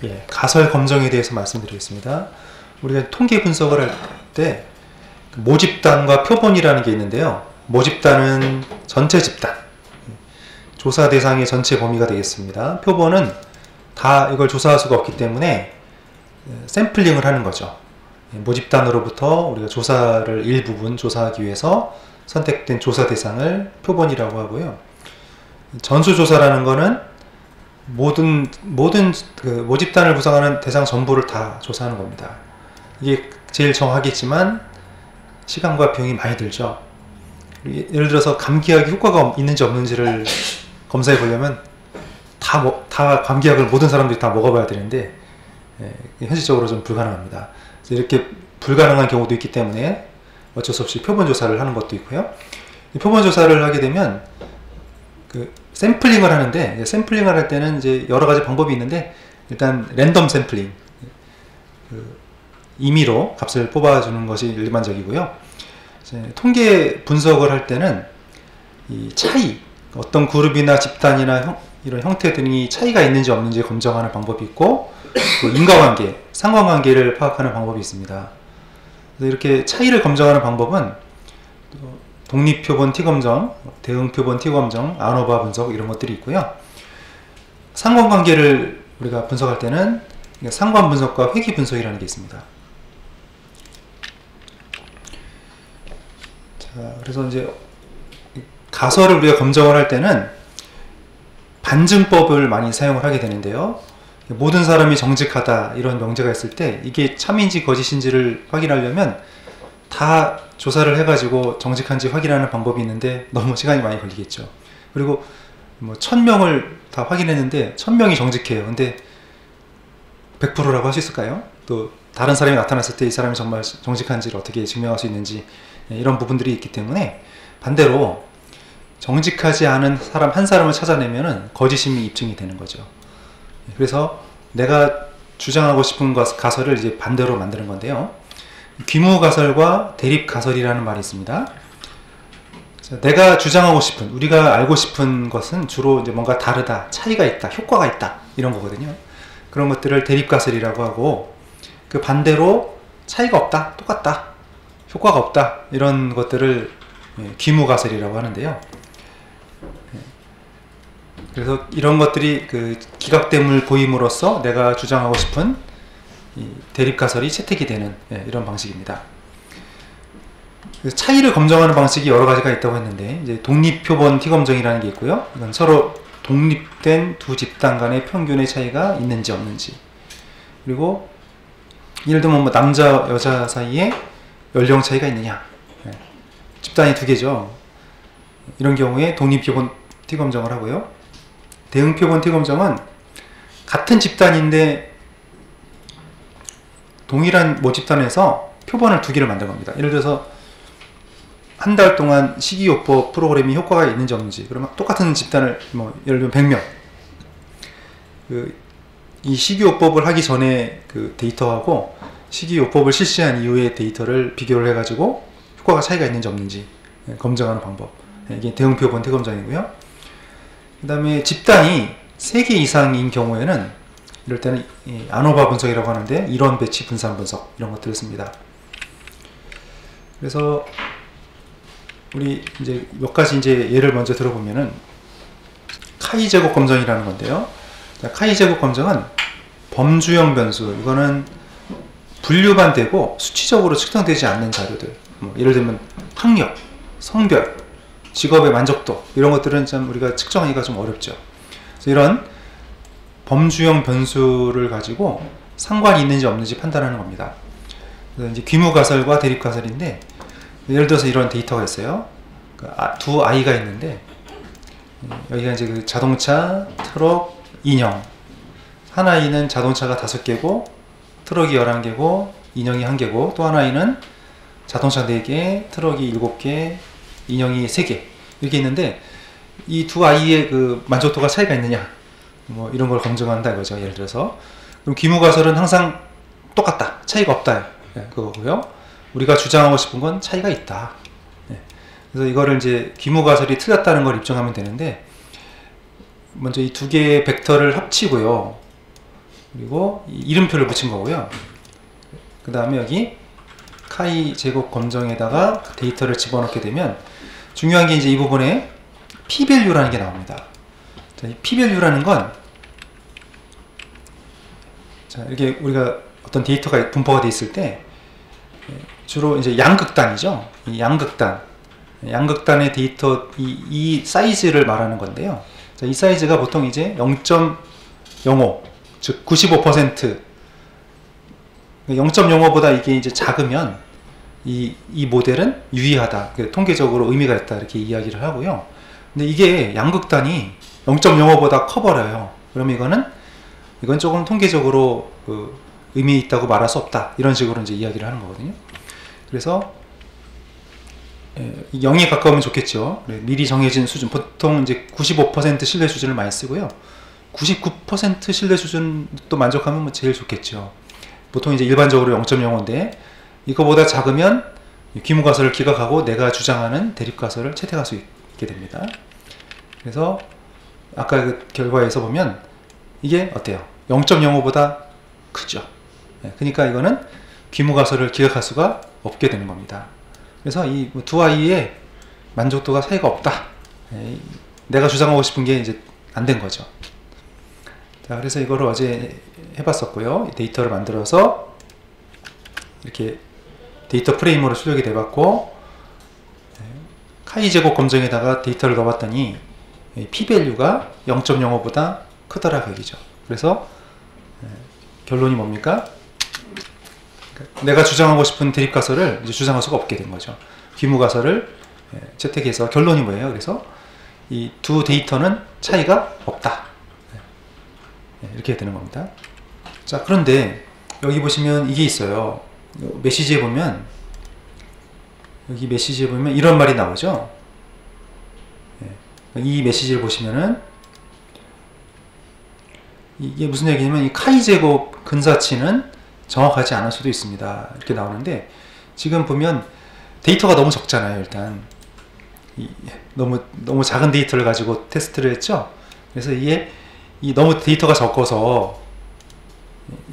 예, 가설 검정에 대해서 말씀드리겠습니다. 우리가 통계 분석을 할 때 모집단과 표본이라는 게 있는데요. 모집단은 전체 집단, 조사 대상의 전체 범위가 되겠습니다. 표본은 다 이걸 조사할 수가 없기 때문에 샘플링을 하는 거죠. 모집단으로부터 우리가 조사를 일부분 조사하기 위해서 선택된 조사 대상을 표본이라고 하고요. 전수조사라는 거는 모든 그 모집단을 구성하는 대상 전부를 다 조사하는 겁니다. 이게 제일 정확하겠지만 시간과 비용이 많이 들죠. 예를 들어서 감기약이 효과가 있는지 없는지를 검사해 보려면 다 감기약을 모든 사람들이 다 먹어봐야 되는데 현실적으로 좀 불가능합니다. 이렇게 불가능한 경우도 있기 때문에 어쩔 수 없이 표본 조사를 하는 것도 있고요. 표본 조사를 하게 되면 그 샘플링을 하는데, 샘플링을 할 때는 이제 여러 가지 방법이 있는데, 일단 랜덤 샘플링, 임의로 값을 뽑아주는 것이 일반적이고요. 통계 분석을 할 때는 이 차이, 어떤 그룹이나 집단이나 이런 형태 등이 차이가 있는지 없는지 검증하는 방법이 있고, 또 인과관계, 상관관계를 파악하는 방법이 있습니다. 그래서 이렇게 차이를 검증하는 방법은 독립표본 T검정, 대응표본 T검정, 아노바 분석 이런 것들이 있고요. 상관관계를 우리가 분석할 때는 상관분석과 회귀분석이라는 게 있습니다. 자, 그래서 이제 가설을 우리가 검증을 할 때는 반증법을 많이 사용을 하게 되는데요. 모든 사람이 정직하다 이런 명제가 있을 때 이게 참인지 거짓인지를 확인하려면 다 조사를 해가지고 정직한지 확인하는 방법이 있는데 너무 시간이 많이 걸리겠죠. 그리고 뭐 1000명을 다 확인했는데 1000명이 정직해요. 근데 100%라고 할 수 있을까요? 또 다른 사람이 나타났을 때 이 사람이 정말 정직한지를 어떻게 증명할 수 있는지 이런 부분들이 있기 때문에 반대로 정직하지 않은 사람 한 사람을 찾아내면은 거짓임이 입증이 되는 거죠. 그래서 내가 주장하고 싶은 가설을 이제 반대로 만드는 건데요. 귀무가설과 대립가설이라는 말이 있습니다. 내가 주장하고 싶은, 우리가 알고 싶은 것은 주로 이제 뭔가 다르다, 차이가 있다, 효과가 있다 이런 거거든요. 그런 것들을 대립가설이라고 하고, 그 반대로 차이가 없다, 똑같다, 효과가 없다 이런 것들을 귀무가설이라고 하는데요. 그래서 이런 것들이 그 기각됨을 보임으로써 내가 주장하고 싶은 이 대립가설이 채택이 되는 이런 방식입니다. 차이를 검증하는 방식이 여러 가지가 있다고 했는데, 이제 독립표본 T검정이라는 게 있고요. 이건 서로 독립된 두 집단 간의 평균의 차이가 있는지 없는지, 그리고 예를 들면 뭐 남자 여자 사이에 연령 차이가 있느냐, 집단이 두 개죠. 이런 경우에 독립표본 T검정을 하고요. 대응표본 T검정은 같은 집단인데 동일한 모집단에서 표본을 두 개를 만든 겁니다. 예를 들어서 한 달 동안 식이요법 프로그램이 효과가 있는지 없는지, 그러면 똑같은 집단을 뭐 예를 들면 100명, 이 식이요법을 하기 전에 그 데이터하고 식이요법을 실시한 이후의 데이터를 비교를 해가지고 효과가 차이가 있는지 없는지 검증하는 방법, 이게 대응표본 T검정이고요. 그 다음에 집단이 3개 이상인 경우에는 이럴 때는 아노바 분석이라고 하는데, 이론 배치 분산 분석 이런 것들을 씁니다. 그래서 우리 이제 몇 가지 이제 예를 먼저 들어보면은 카이 제곱 검정이라는 건데요. 자, 카이 제곱 검정은 범주형 변수, 이거는 분류만 되고 수치적으로 측정되지 않는 자료들, 뭐 예를 들면 학력, 성별, 직업의 만족도 이런 것들은 참 우리가 측정하기가 좀 어렵죠. 그래서 이런 범주형 변수를 가지고 상관이 있는지 없는지 판단하는 겁니다. 그래서 이제 귀무가설과 대립가설인데, 예를 들어서 이런 데이터가 있어요. 두 아이가 있는데, 여기가 이제 그 자동차, 트럭, 인형. 한 아이는 자동차가 5개고, 트럭이 11개고, 인형이 1개고, 또 한 아이는 자동차 4개, 트럭이 7개, 인형이 3개. 이렇게 있는데, 이 두 아이의 그 만족도가 차이가 있느냐, 뭐 이런 걸 검증한다 이거죠. 예를 들어서. 그럼 귀무가설은 항상 똑같다, 차이가 없다, 그거고요. 우리가 주장하고 싶은 건 차이가 있다. 그래서 이거를 이제 귀무가설이 틀렸다는 걸 입증하면 되는데, 먼저 이 두 개의 벡터를 합치고요. 그리고 이름표를 붙인 거고요. 그 다음에 여기 카이 제곱 검정에다가 데이터를 집어넣게 되면 중요한 게 이제 이 부분에 p-value라는 게 나옵니다. 자, 이 p-value라는 건, 자, 이렇게 우리가 어떤 데이터가 분포가 되어 있을 때 주로 이제 양극단이죠. 이 양극단의 데이터 이 사이즈를 말하는 건데요. 자, 이 사이즈가 보통 이제 0.05, 즉 95%, 0.05보다 이게 이제 작으면 이 모델은 유의하다, 통계적으로 의미가 있다, 이렇게 이야기를 하고요. 근데 이게 양극단이 0.05보다 커버려요. 그러면 이건 조금 통계적으로 의미 있다고 말할 수 없다, 이런 식으로 이제 이야기를 하는 거거든요. 그래서 0에 가까우면 좋겠죠. 미리 정해진 수준, 보통 이제 95% 신뢰 수준을 많이 쓰고요. 99% 신뢰 수준도 만족하면 뭐 제일 좋겠죠. 보통 이제 일반적으로 0.05인데 이거보다 작으면 귀무가설을 기각하고 내가 주장하는 대립가설을 채택할 수 있게 됩니다. 그래서 아까 그 결과에서 보면 이게 어때요? 0.05보다 크죠. 그러니까 이거는 귀무가설을 기각할 수가 없게 되는 겁니다. 그래서 이 두 아이의 만족도가 사이가 없다. 내가 주장하고 싶은 게 이제 안 된 거죠. 자, 그래서 이거를 어제 해봤었고요. 데이터를 만들어서 이렇게 데이터 프레임으로 출력이 돼봤고, 카이 제곱 검정에다가 데이터를 넣어봤더니 p-value가 0.05보다 크더라, 그 얘기죠. 그래서 결론이 뭡니까? 내가 주장하고 싶은 대립가설을 이제 주장할 수가 없게 된 거죠. 귀무가설을 채택해서 결론이 뭐예요? 그래서 이 두 데이터는 차이가 없다, 이렇게 되는 겁니다. 자, 그런데 여기 보시면 이게 있어요. 메시지에 보면, 여기 메시지에 보면 이런 말이 나오죠. 이 메시지를 보시면은 이게 무슨 얘기냐면, 이 카이 제곱 근사치는 정확하지 않을 수도 있습니다, 이렇게 나오는데, 지금 보면 데이터가 너무 적잖아요. 일단 너무 작은 데이터를 가지고 테스트를 했죠. 그래서 이게 너무 데이터가 적어서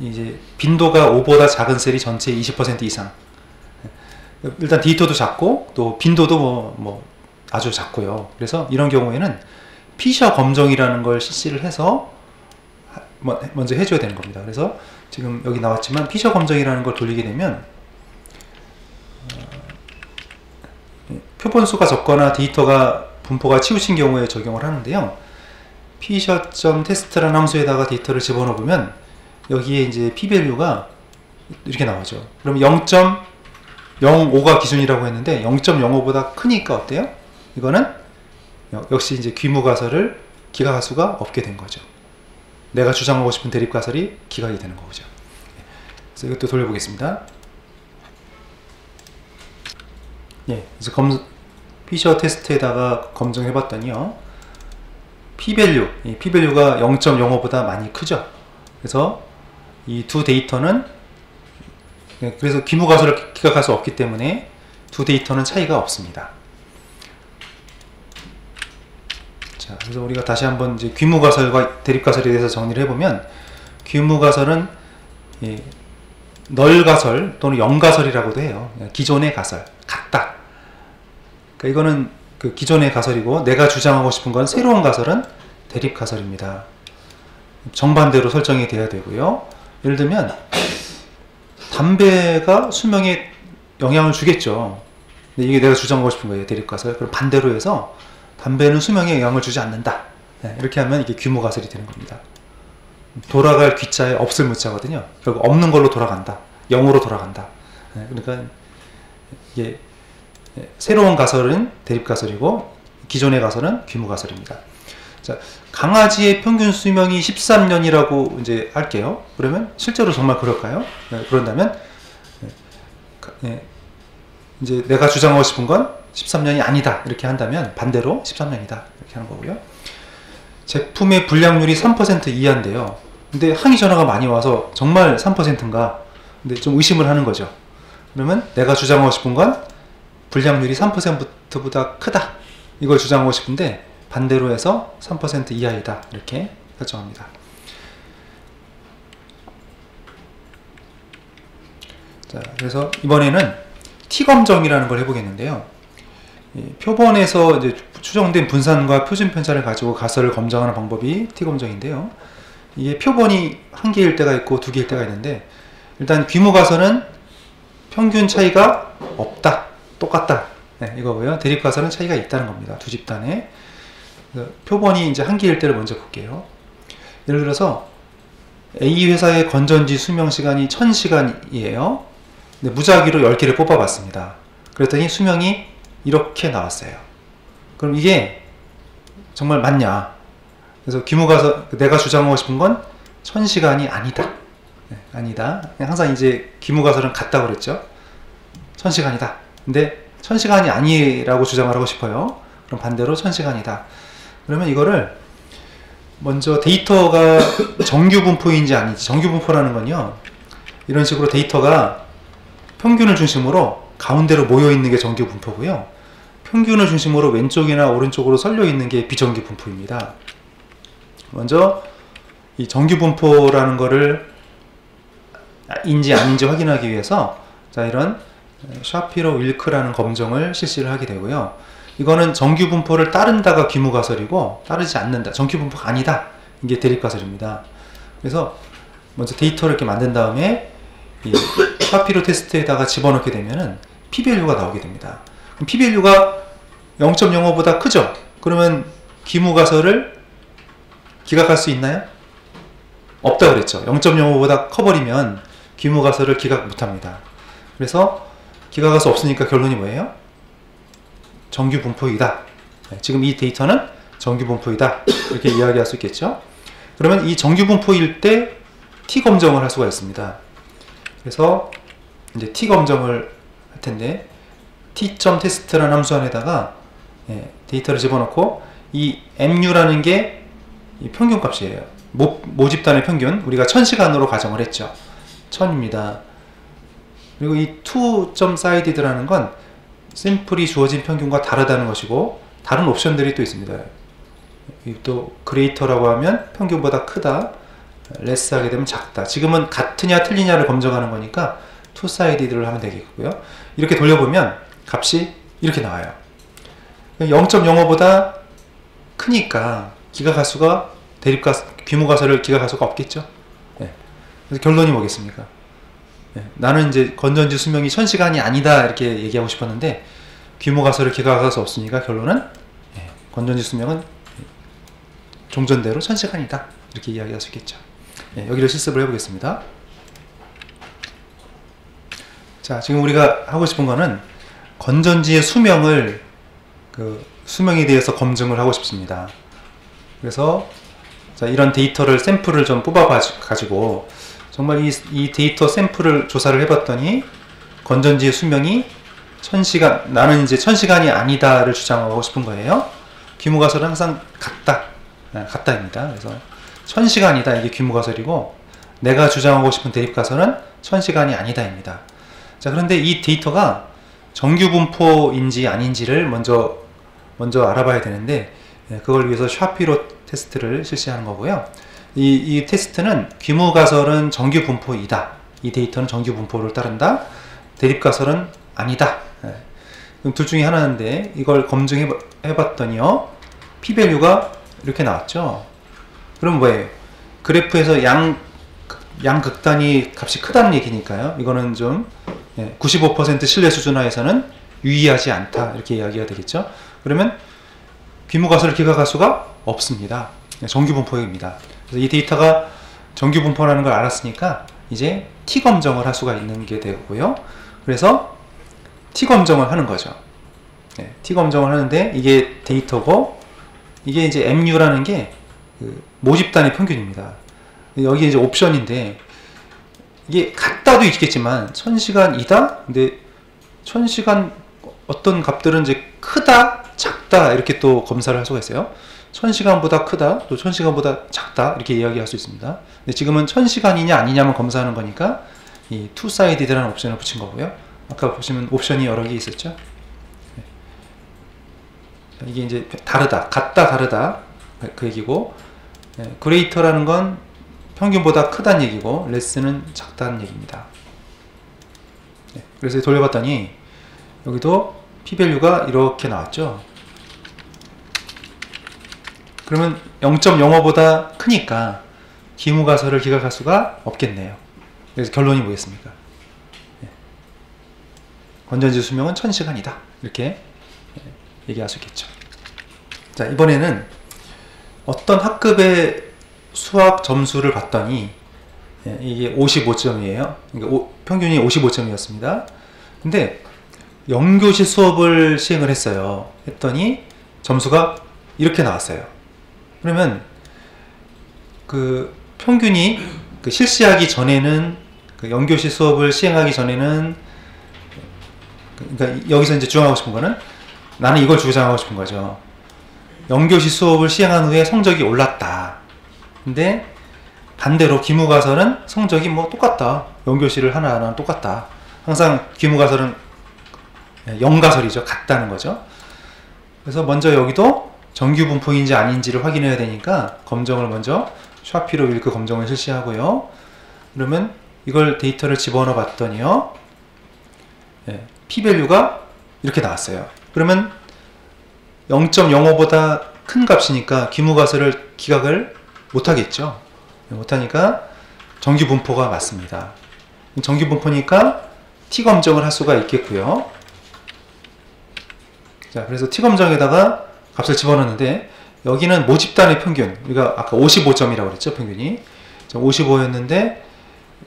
이제 빈도가 5보다 작은 셀이 전체 20% 이상, 일단 데이터도 작고 또 빈도도 뭐 아주 작고요. 그래서 이런 경우에는 피셔 검정이라는 걸 실시를 해서 먼저 해줘야 되는 겁니다. 그래서 지금 여기 나왔지만 피셔 검정이라는 걸 돌리게 되면 표본수가 적거나 데이터가 분포가 치우친 경우에 적용을 하는데요. 피셔.test라는 함수에다가 데이터를 집어넣으면 여기에 이제 p-value가 이렇게 나오죠. 그럼 0.05가 기준이라고 했는데 0.05보다 크니까 어때요? 이거는 역시 이제 귀무가설을 기각할 수가 없게 된 거죠. 내가 주장하고 싶은 대립가설이 기각이 되는 거죠. 그래서 이것도 돌려보겠습니다. 예, 그래서 피셔 테스트에다가 검증해봤더니요, p-value가 0.05보다 많이 크죠. 그래서 이 두 데이터는, 그래서 귀무가설을 기각할 수 없기 때문에 두 데이터는 차이가 없습니다. 자, 그래서 우리가 다시 한번 이제 귀무가설과 대립가설에 대해서 정리를 해보면, 귀무가설은 널가설 또는 영가설이라고도 해요. 기존의 가설, 같다. 그러니까 이거는 그 기존의 가설이고, 내가 주장하고 싶은 건 새로운 가설은 대립가설입니다. 정반대로 설정이 돼야 되고요. 예를 들면 담배가 수명에 영향을 주겠죠. 근데 이게 내가 주장하고 싶은 거예요, 대립가설. 그럼 반대로 해서 담배는 수명에 영향을 주지 않는다. 이렇게 하면 이게 귀무가설이 되는 겁니다. 돌아갈 귀자에 없을 무자거든요. 결국 없는 걸로 돌아간다, 0으로 돌아간다. 그러니까 이게 새로운 가설은 대립가설이고 기존의 가설은 귀무가설입니다. 자, 강아지의 평균 수명이 13년이라고 이제 할게요. 그러면 실제로 정말 그럴까요? 그런다면 이제 내가 주장하고 싶은 건 13년이 아니다, 이렇게 한다면 반대로 13년이다, 이렇게 하는 거고요. 제품의 불량률이 3% 이하인데요. 근데 항의 전화가 많이 와서 정말 3%인가? 근데 좀 의심을 하는 거죠. 그러면 내가 주장하고 싶은 건 불량률이 3%보다 크다, 이걸 주장하고 싶은데 반대로 해서 3% 이하이다, 이렇게 설정합니다. 자, 그래서 이번에는 T검정이라는 걸 해보겠는데요. 표본에서 이제 추정된 분산과 표준 편차를 가지고 가설을 검정하는 방법이 T검정인데요. 이게 표본이 한 개일 때가 있고 두 개일 때가 있는데, 일단 귀무 가설은 평균 차이가 없다, 똑같다, 네, 이거고요. 대립 가설은 차이가 있다는 겁니다. 두 집단에. 표본이 이제 한 개일 때를 먼저 볼게요. 예를 들어서 A 회사의 건전지 수명 시간이 1000시간이에요. 근데 무작위로 10개를 뽑아봤습니다. 그랬더니 수명이 이렇게 나왔어요. 그럼 이게 정말 맞냐? 그래서 귀무가서 내가 주장하고 싶은 건 1000시간이 아니다. 네, 아니다. 항상 이제 귀무가설은 같다고 그랬죠. 1000시간이다. 근데 1000시간이 아니라고 주장을 하고 싶어요. 그럼 반대로 1000시간이다. 그러면 이거를 먼저 데이터가 정규 분포인지 아닌지, 정규 분포라는 건요, 이런 식으로 데이터가 평균을 중심으로 가운데로 모여 있는 게 정규 분포고요, 평균을 중심으로 왼쪽이나 오른쪽으로 썰려 있는 게 비정규 분포입니다. 먼저 이 정규 분포라는 거를 인지 아닌지 확인하기 위해서 자, 이런 샤피로 윌크라는 검정을 실시를 하게 되고요. 이거는 정규 분포를 따른다가 귀무가설이고, 따르지 않는다, 정규 분포가 아니다, 이게 대립가설입니다. 그래서 먼저 데이터를 이렇게 만든 다음에 이 샤피로 테스트에다가 집어넣게 되면은 p-value가 나오게 됩니다. 그럼 p-value가 0.05보다 크죠? 그러면 귀무가설을 기각할 수 있나요? 없다고 그랬죠. 0.05보다 커버리면 귀무가설을 기각 못합니다. 그래서 기각할 수 없으니까 결론이 뭐예요? 정규 분포이다. 네, 지금 이 데이터는 정규 분포이다, 이렇게 이야기할 수 있겠죠. 그러면 이 정규 분포일 때 T검정을 할 수가 있습니다. 그래서 이제 T검정을 할 텐데, T.test라는 함수 안에다가 데이터를 집어넣고, 이 MU라는 게 이 평균값이에요. 모집단의 평균, 우리가 1000시간으로 가정을 했죠. 1000입니다. 그리고 이 to.sided라는 건 샘플이 주어진 평균과 다르다는 것이고, 다른 옵션들이 또 있습니다. 또 greater라고 하면 평균보다 크다, less 하게 되면 작다. 지금은 같으냐 틀리냐를 검증하는 거니까 two-sided를 하면 되겠고요. 이렇게 돌려보면 값이 이렇게 나와요. 0.05보다 크니까 기각가수가 귀무가설을 기각할 수가 없겠죠. 네. 그래서 결론이 뭐겠습니까? 네. 나는 이제 건전지 수명이 1000시간이 아니다, 이렇게 얘기하고 싶었는데 귀무가설을 기각할 수 없으니까 결론은 건전지 수명은 종전대로 1000시간이다, 이렇게 이야기할 수 있겠죠. 여기를 실습을 해보겠습니다. 자, 지금 우리가 하고 싶은 거는 건전지의 수명을, 수명에 대해서 검증을 하고 싶습니다. 그래서 자, 이런 데이터를, 샘플을 좀 뽑아 가지고 정말 이 데이터 샘플을 조사를 해봤더니 건전지의 수명이 1000시간, 나는 이제 1000시간이 아니다를 주장하고 싶은 거예요. 귀무가설은 항상 같다입니다. 그래서 1000시간이다, 이게 귀무가설이고, 내가 주장하고 싶은 대립가설은 1000시간이 아니다입니다. 자, 그런데 이 데이터가 정규 분포인지 아닌지를 먼저 알아봐야 되는데, 그걸 위해서 샤피로 테스트를 실시하는 거고요. 이 테스트는 귀무가설은 정규 분포이다, 이 데이터는 정규 분포를 따른다, 대립가설은 아니다. 그럼 둘 중에 하나인데, 이걸 검증해 봤더니요, p-value가 이렇게 나왔죠. 그럼 뭐예요? 그래프에서 양극단위 값이 크다는 얘기니까요. 이거는 좀 95% 신뢰 수준 하에서는 유의하지 않다, 이렇게 이야기가 되겠죠. 그러면 귀무가설을 기각할 수가 없습니다. 정규 분포입니다. 그래서 이 데이터가 정규 분포라는 걸 알았으니까 이제 T검정을 할 수가 있는 게 되고요. 그래서 T검정을 하는 거죠. T검정을 하는데, 이게 데이터고, 이게 이제 MU라는 게 모집단의 평균입니다. 여기 이제 옵션인데, 이게 같다도 있겠지만 1000시간이다? 근데 1000시간 어떤 값들은 이제 크다, 작다, 이렇게 또 검사를 할 수가 있어요. 1000시간보다 크다, 또 1000시간보다 작다, 이렇게 이야기할 수 있습니다. 근데 지금은 1000시간이냐 아니냐만 검사하는 거니까 이 two-sided라는 옵션을 붙인 거고요. 아까 보시면 옵션이 여러 개 있었죠. 이게 이제 다르다, 같다, 다르다, 그 얘기고, greater라는 건 평균보다 크다는 얘기고, less는 작다는 얘기입니다. 그래서 돌려봤더니 여기도 p-value가 이렇게 나왔죠. 그러면 0.05보다 크니까 기무가설을 기각할 수가 없겠네요. 그래서 결론이 뭐겠습니까? 건전지 수명은 1000시간이다. 이렇게 얘기할 수 있겠죠. 자, 이번에는 어떤 학급의 수학 점수를 봤더니 이게 55점이에요. 그러니까 평균이 55점이었습니다. 근데 영교시 수업을 시행을 했어요. 했더니 점수가 이렇게 나왔어요. 그러면 그 평균이 실시하기 전에는 영교시 수업을 시행하기 전에는 그러니까 여기서 이제 주장하고 싶은 거는 나는 이걸 주장하고 싶은 거죠. 영교시 수업을 시행한 후에 성적이 올랐다. 근데 반대로 기무가설은 성적이 뭐 똑같다. 영교시를 하나하나 똑같다. 항상 기무가설은 영가설이죠. 같다는 거죠. 그래서 먼저 여기도 정규 분포인지 아닌지를 확인해야 되니까 검정을 먼저 샤피로 윌크 검정을 실시하고요. 그러면 이걸 데이터를 집어넣어 봤더니요. p-value가 이렇게 나왔어요. 그러면 0.05보다 큰 값이니까 기무가설을 기각을 못하겠죠. 못하니까 정규 분포가 맞습니다. 정규 분포니까 t-검정을 할 수가 있겠고요. 자, 그래서 t-검정에다가 값을 집어넣는데 여기는 모집단의 평균, 우리가 아까 55점이라고 그랬죠, 평균이. 55였는데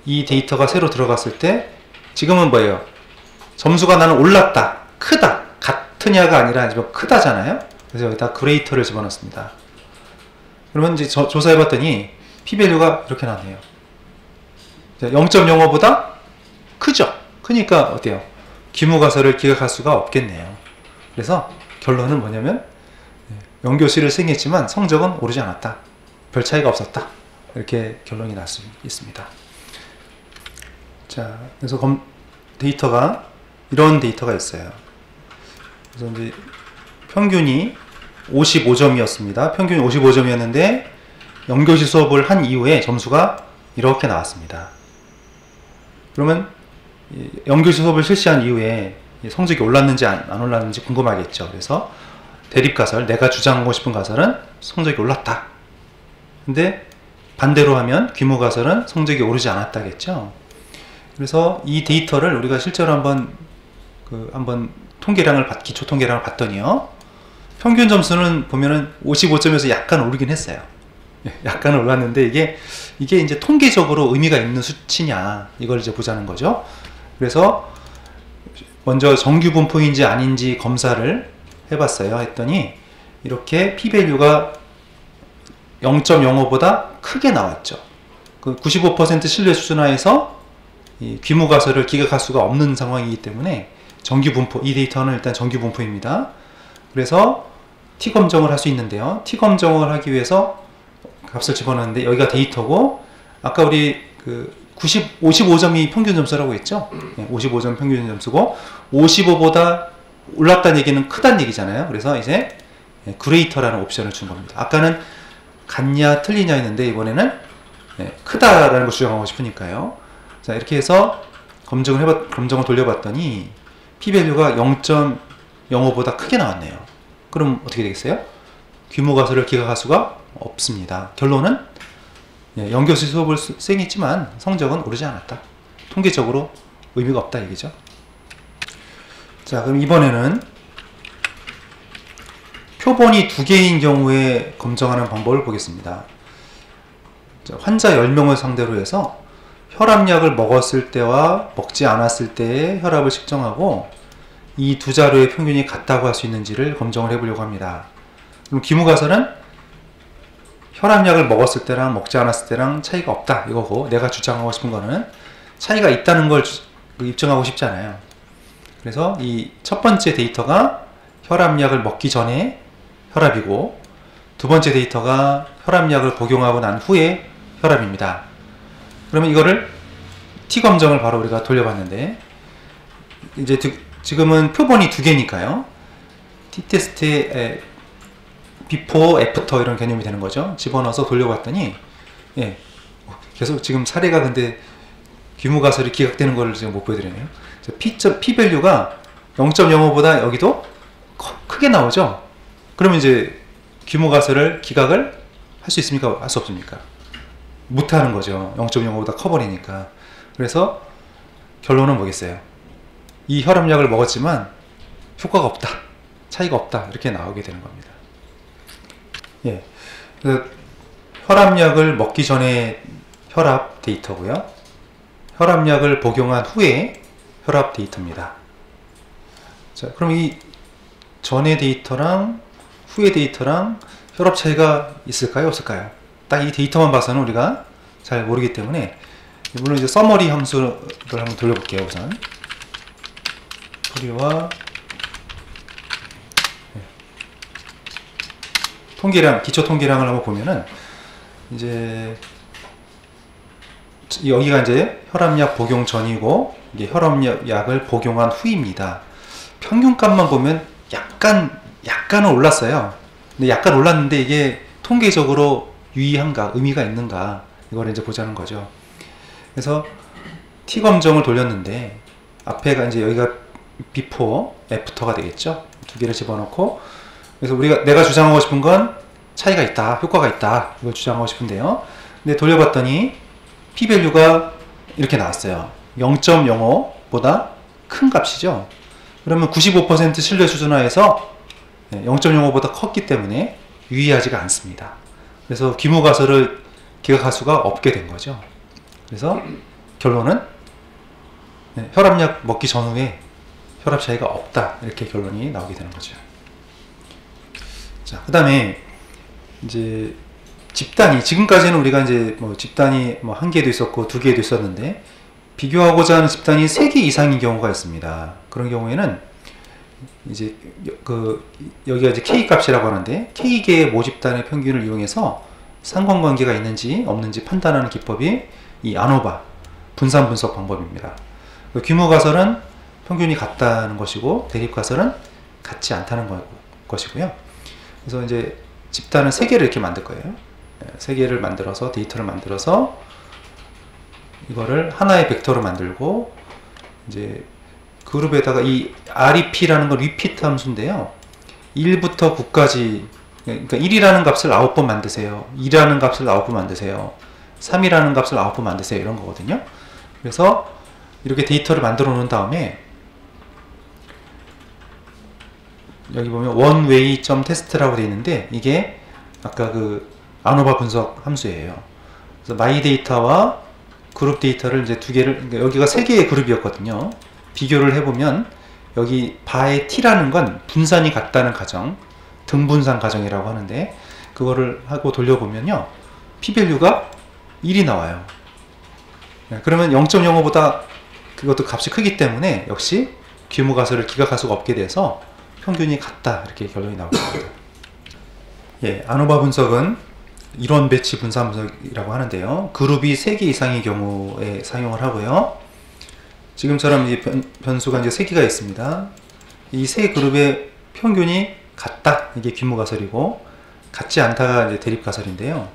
이 데이터가 새로 들어갔을 때 지금은 뭐예요? 점수가 나는 올랐다, 크다, 같으냐가 아니라 지금 크다잖아요. 그래서 여기다 그레이터를 집어넣습니다. 그러면 이제 조사해봤더니 p-value가 이렇게 나왔네요. 0.05보다 크죠? 크니까 어때요? 기무가설을 기각할 수가 없겠네요. 그래서 결론은 뭐냐면 영교시를 시행했지만 성적은 오르지 않았다. 별 차이가 없었다. 이렇게 결론이 날 수 있습니다. 자, 그래서 데이터가 이런 데이터가 있어요. 그래서 이제 평균이 55점이었습니다. 평균이 55점이었는데 영교시 수업을 한 이후에 점수가 이렇게 나왔습니다. 그러면 영교시 수업을 실시한 이후에 성적이 올랐는지 안 올랐는지 궁금하겠죠. 그래서 대립가설, 내가 주장하고 싶은 가설은 성적이 올랐다. 근데 반대로 하면 기무가설은 성적이 오르지 않았다겠죠. 그래서 이 데이터를 우리가 실제로 한번 기초 통계량을 봤더니요. 평균 점수는 보면은 55점에서 약간 오르긴 했어요. 약간 올랐는데 이게 이제 통계적으로 의미가 있는 수치냐, 이걸 이제 보자는 거죠. 그래서 먼저 정규 분포인지 아닌지 검사를 해봤어요. 했더니 이렇게 p-value가 0.05보다 크게 나왔죠. 그 95% 신뢰 수준하에서 이 기무가설을 기각할 수가 없는 상황이기 때문에 정규 분포, 이 데이터는 일단 정규 분포입니다. 그래서 t-검정을 할 수 있는데요. t-검정을 하기 위해서 값을 집어넣는데 여기가 데이터고, 아까 우리 55점이 평균 점수라고 했죠. 55점 평균 점수고 55보다 올랐다는 얘기는 크다는 얘기잖아요. 그래서 이제 그레이터라는 옵션을 준 겁니다. 아까는 같냐 틀리냐 했는데 이번에는 크다라는 걸 주장하고 싶으니까요. 자, 이렇게 해서 검정을 돌려봤더니 p-value가 0.05보다 크게 나왔네요. 그럼 어떻게 되겠어요? 규모가설을 기각할 수가 없습니다. 결론은 영교시 수업을 시행했지만 성적은 오르지 않았다. 통계적으로 의미가 없다 얘기죠. 자, 그럼 이번에는 표본이 2개인 경우에 검정하는 방법을 보겠습니다. 자, 환자 10명을 상대로 해서 혈압약을 먹었을 때와 먹지 않았을 때의 혈압을 측정하고 이 두 자료의 평균이 같다고 할 수 있는지를 검정을 해보려고 합니다. 그럼 기무가설은 혈압약을 먹었을 때랑 먹지 않았을 때랑 차이가 없다 이거고, 내가 주장하고 싶은 거는 차이가 있다는 걸 입증하고 싶지 않아요. 그래서 이 첫 번째 데이터가 혈압약을 먹기 전에 혈압이고, 두 번째 데이터가 혈압약을 복용하고 난 후에 혈압입니다. 그러면 이거를 t-검정을 바로 우리가 돌려봤는데, 이제 지금은 표본이 2개니까요. t-테스트에 비포, 애프터 이런 개념이 되는 거죠. 집어넣어서 돌려봤더니 계속 지금 사례가 근데 규모 가설이 기각되는 걸 지금 못 보여드리네요. P 밸류가 0.05보다 여기도 크게 나오죠. 그러면 이제 규모 가설을 기각을 할 수 있습니까? 할 수 없습니까? 못하는 거죠. 0.05보다 커버리니까. 그래서 결론은 뭐겠어요? 이 혈압약을 먹었지만 효과가 없다, 차이가 없다, 이렇게 나오게 되는 겁니다. 예, 그래서 혈압약을 먹기 전에 혈압 데이터고요, 혈압약을 복용한 후에 혈압 데이터입니다. 자, 그럼 이 전의 데이터랑 후의 데이터랑 혈압 차이가 있을까요, 없을까요? 딱 이 데이터만 봐서는 우리가 잘 모르기 때문에, 물론 이제 서머리 함수를 한번 돌려볼게요. 우선 소리와 통계량, 기초 통계량을 한번 보면은 이제 여기가 이제 혈압약 복용 전이고, 이게 혈압약을 복용한 후입니다. 평균값만 보면 약간은 올랐어요. 근데 약간 올랐는데 이게 통계적으로 유의한가, 의미가 있는가, 이걸 이제 보자는 거죠. 그래서 T 검정을 돌렸는데 앞에가 이제 여기가 before, after가 되겠죠. 두 개를 집어넣고, 그래서 내가 주장하고 싶은 건 차이가 있다, 효과가 있다, 이걸 주장하고 싶은데요. 근데 돌려봤더니 P 밸류가 이렇게 나왔어요. 0.05보다 큰 값이죠. 그러면 95% 신뢰 수준하에서 0.05보다 컸기 때문에 유의하지가 않습니다. 그래서 규모 가설을 기각할 수가 없게 된 거죠. 그래서 결론은 혈압약 먹기 전후에 혈압 차이가 없다, 이렇게 결론이 나오게 되는 거죠. 자, 그 다음에 이제 집단위, 지금까지는 우리가 이제 집단이 한 개도 있었고 두 개도 있었는데, 비교하고자 하는 집단이 3개 이상인 경우가 있습니다. 그런 경우에는 이제 여기가 이제 K 값이라고 하는데, K개의 모집단의 평균을 이용해서 상관관계가 있는지 없는지 판단하는 기법이 이 아노바 분산 분석 방법입니다. 규모 가설은 평균이 같다는 것이고, 대립 가설은 같지 않다는 것이고요. 그래서 이제 집단을 3개를 이렇게 만들 거예요. 3개를 만들어서, 데이터를 만들어서 이거를 하나의 벡터로 만들고, 이제 그룹에다가 이 REP라는 건 리피트 함수인데요. 1부터 9까지, 그러니까 1이라는 값을 9번 만드세요, 2라는 값을 9번 만드세요, 3이라는 값을 9번 만드세요, 이런 거거든요. 그래서 이렇게 데이터를 만들어 놓은 다음에 여기 보면 oneway.test라고 되어 있는데, 이게 아까 그 아노바 분석 함수예요. 그래서 마이 데이터와 그룹 데이터를 이제 두 개를, 그러니까 여기가 3개의 그룹이었거든요. 비교를 해보면 여기 바의 t라는 건 분산이 같다는 가정, 등분산 가정이라고 하는데, 그거를 하고 돌려보면요, p-밸류가 1이 나와요. 그러면 0.05보다 그것도 값이 크기 때문에 역시 규모 가설을 기각할 수가 없게 돼서 평균이 같다, 이렇게 결론이 나올 겁니다. 예, 아노바 분석은 이론 배치 분산 분석이라고 하는데요, 그룹이 3개 이상의 경우에 사용을 하고요. 지금처럼 이 변수가 이제 3개가 있습니다. 이 세 그룹의 평균이 같다, 이게 규모 가설이고, 같지 않다가 이제 대립 가설인데요.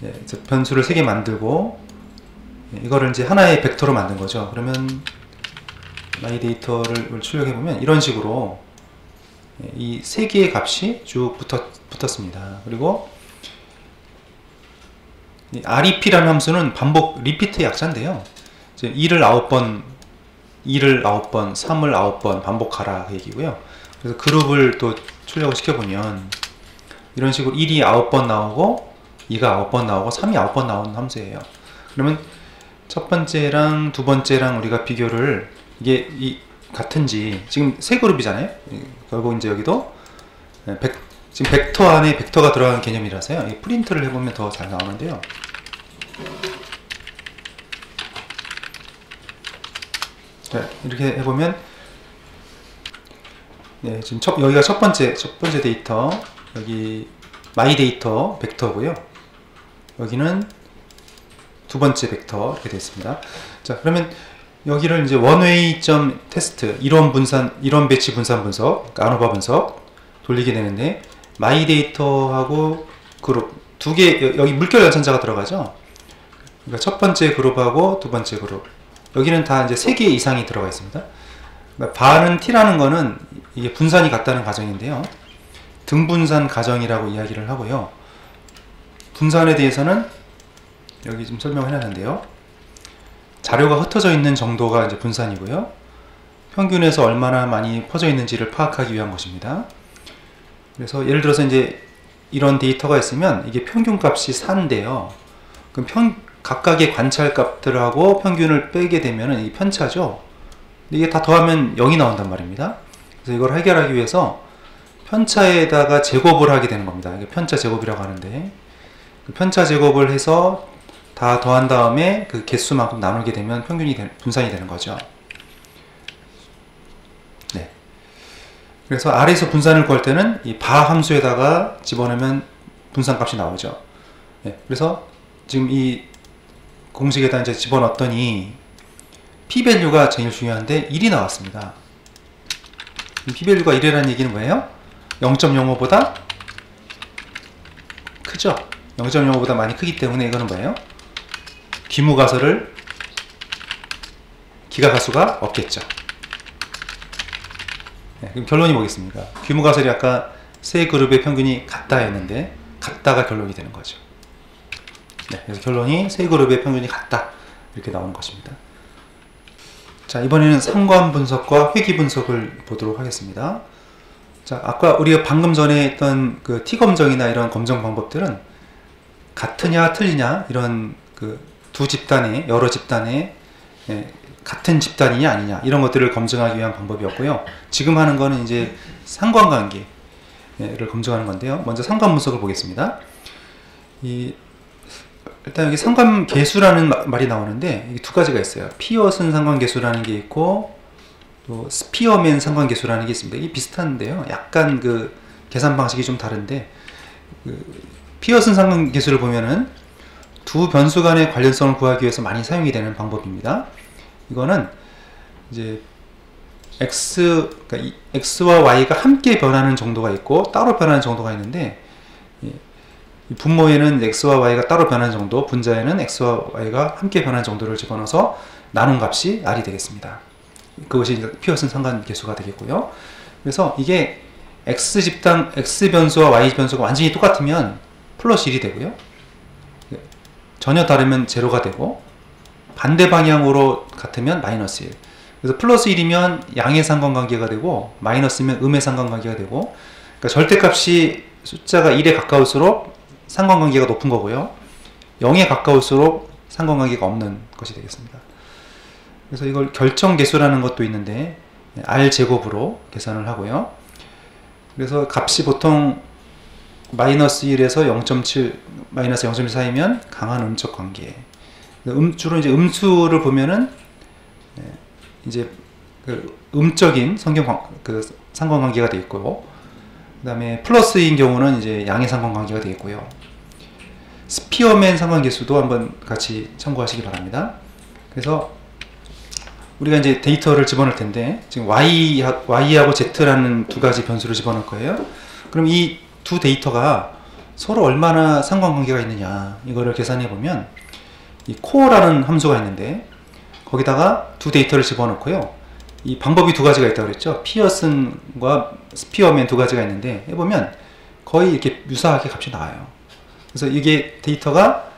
예, 변수를 3개 만들고, 이거를 이제 하나의 벡터로 만든 거죠. 그러면 마이 데이터를 출력해보면 이런 식으로 이 3개의 값이 쭉 붙었습니다. 그리고 이 REP라는 함수는 반복, 리피트의 약자인데요. 이제 2를 9번, 2를 9번, 3을 9번 반복하라, 그 얘기고요. 그래서 그룹을 또 출력을 시켜보면 이런 식으로 1이 9번 나오고, 2가 9번 나오고, 3이 9번 나오는 함수예요. 그러면 첫 번째랑 두 번째랑 우리가 비교를, 이게 같은지, 지금 세 그룹이잖아요. 결국 이제 여기도 지금 벡터 안에 벡터가 들어가는 개념이라서요, 이 프린트를 해보면 더 잘 나오는데요. 자, 이렇게 해보면, 네, 지금 여기가 첫 번째 데이터, 여기 마이 데이터 벡터고요. 여기는 두 번째 벡터, 이렇게 되어 있습니다. 자, 그러면 여기를 이제 원웨이.테스트, 이론 배치 분산 분석, 그러니까 아노바 분석 돌리게 되는데, 마이 데이터하고 그룹 두 개, 여기 물결 연산자가 들어가죠. 그러니까 첫 번째 그룹하고 두 번째 그룹, 여기는 다 이제 3개 이상이 들어가 있습니다. 그러니까 바는 t라는 거는 이게 분산이 같다는 가정인데요. 등분산 가정이라고 이야기를 하고요. 분산에 대해서는 여기 좀 설명을 해놨는데요. 자료가 흩어져 있는 정도가 이제 분산이고요. 평균에서 얼마나 많이 퍼져 있는지를 파악하기 위한 것입니다. 그래서 예를 들어서 이제 이런 데이터가 있으면 이게 평균 값이 4인데요. 그럼 각각의 관찰 값들하고 평균을 빼게 되면 이게 편차죠. 이게 다 더하면 0이 나온단 말입니다. 그래서 이걸 해결하기 위해서 편차에다가 제곱을 하게 되는 겁니다. 이게 편차 제곱이라고 하는데, 그 편차 제곱을 해서 다 더한 다음에 그 개수만큼 나누게 되면 분산이 되는 거죠. 네. 그래서 R에서 분산을 구할 때는 이 바 함수에다가 집어넣으면 분산값이 나오죠. 네. 그래서 지금 이 공식에다 이제 집어넣었더니 p-value가 제일 중요한데 1이 나왔습니다. p-value가 1이라는 얘기는 뭐예요? 0.05보다 크죠? 0.05보다 많이 크기 때문에 이거는 뭐예요? 귀무가설을 기하가수가 없겠죠. 네, 그럼 결론이 뭐겠습니까? 귀무가설이 아까 세 그룹의 평균이 같다 했는데 같다가 결론이 되는 거죠. 네, 그래서 결론이 세 그룹의 평균이 같다 이렇게 나오는 것입니다. 자, 이번에는 상관 분석과 회귀 분석을 보도록 하겠습니다. 자, 아까 우리가 방금 전에 했던 그 T검정이나 이런 검정 방법들은 같으냐 틀리냐 이런 그 두 집단의 여러 집단의 같은 집단이냐 아니냐 이런 것들을 검증하기 위한 방법이었고요. 지금 하는 거는 이제 상관관계를 검증하는 건데요. 먼저 상관 분석을 보겠습니다. 일단 여기 상관계수라는 말이 나오는데 이게 두 가지가 있어요. 피어슨 상관계수라는 게 있고 또 스피어맨 상관계수라는 게 있습니다. 이게 비슷한데요. 약간 그 계산 방식이 좀 다른데, 그 피어슨 상관계수를 보면은 두 변수 간의 관련성을 구하기 위해서 많이 사용이 되는 방법입니다. 이거는 이제 그러니까 x와 y가 함께 변하는 정도가 있고 따로 변하는 정도가 있는데, 이 분모에는 x와 y가 따로 변하는 정도, 분자에는 x와 y가 함께 변하는 정도를 집어넣어서 나눈 값이 r이 되겠습니다. 그것이 이제 피어슨 상관계수가 되겠고요. 그래서 이게 x 변수와 y 변수가 완전히 똑같으면 플러스 1이 되고요. 전혀 다르면 제로가 되고, 반대 방향으로 같으면 마이너스 1. 그래서 플러스 1이면 양의 상관관계가 되고, 마이너스면 음의 상관관계가 되고, 그러니까 절대값이 숫자가 1에 가까울수록 상관관계가 높은 거고요. 0에 가까울수록 상관관계가 없는 것이 되겠습니다. 그래서 이걸 결정계수라는 것도 있는데 R제곱으로 계산을 하고요. 그래서 값이 보통 마이너스 1에서 0.7, 마이너스 0.1 사이면 강한 음적 관계. 주로 이제 음수를 보면은 이제 그 음적인 상관관계가 되어 있고, 그 다음에 플러스인 경우는 이제 양의 상관관계가 되겠고요. 스피어맨 상관계수도 한번 같이 참고하시기 바랍니다. 그래서 우리가 이제 데이터를 집어넣을 텐데, 지금 y하고 z라는 두 가지 변수를 집어넣을 거예요. 그럼 이 두 데이터가 서로 얼마나 상관관계가 있느냐, 이거를 계산해 보면 이 core라는 함수가 있는데 거기다가 두 데이터를 집어넣고요. 이 방법이 두 가지가 있다고 그랬죠. 피어슨과 스피어맨 두 가지가 있는데 해보면 거의 이렇게 유사하게 값이 나와요. 그래서 이게 데이터가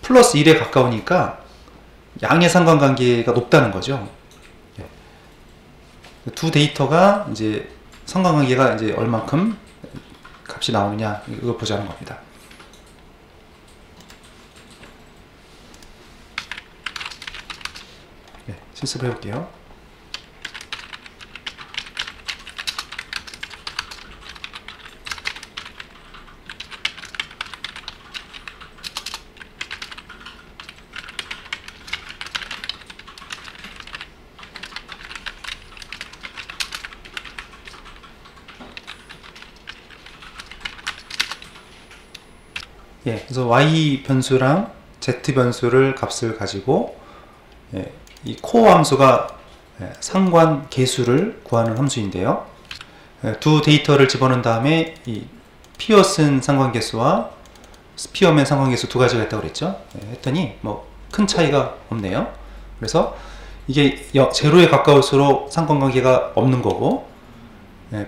플러스 1에 가까우니까 양의 상관관계가 높다는 거죠. 두 데이터가 이제 상관관계가 이제 얼만큼 값이 나오느냐, 이거 보자는 겁니다. 네, 실습을 해볼게요. 그래서 y 변수랑 z 변수를 값을 가지고 이 코어 함수가 상관 계수를 구하는 함수인데요. 두 데이터를 집어넣은 다음에 이 피어슨 상관계수와 스피어맨 상관계수 두 가지가 있다고 그랬죠. 했더니 뭐 큰 차이가 없네요. 그래서 이게 제로에 가까울수록 상관관계가 없는 거고,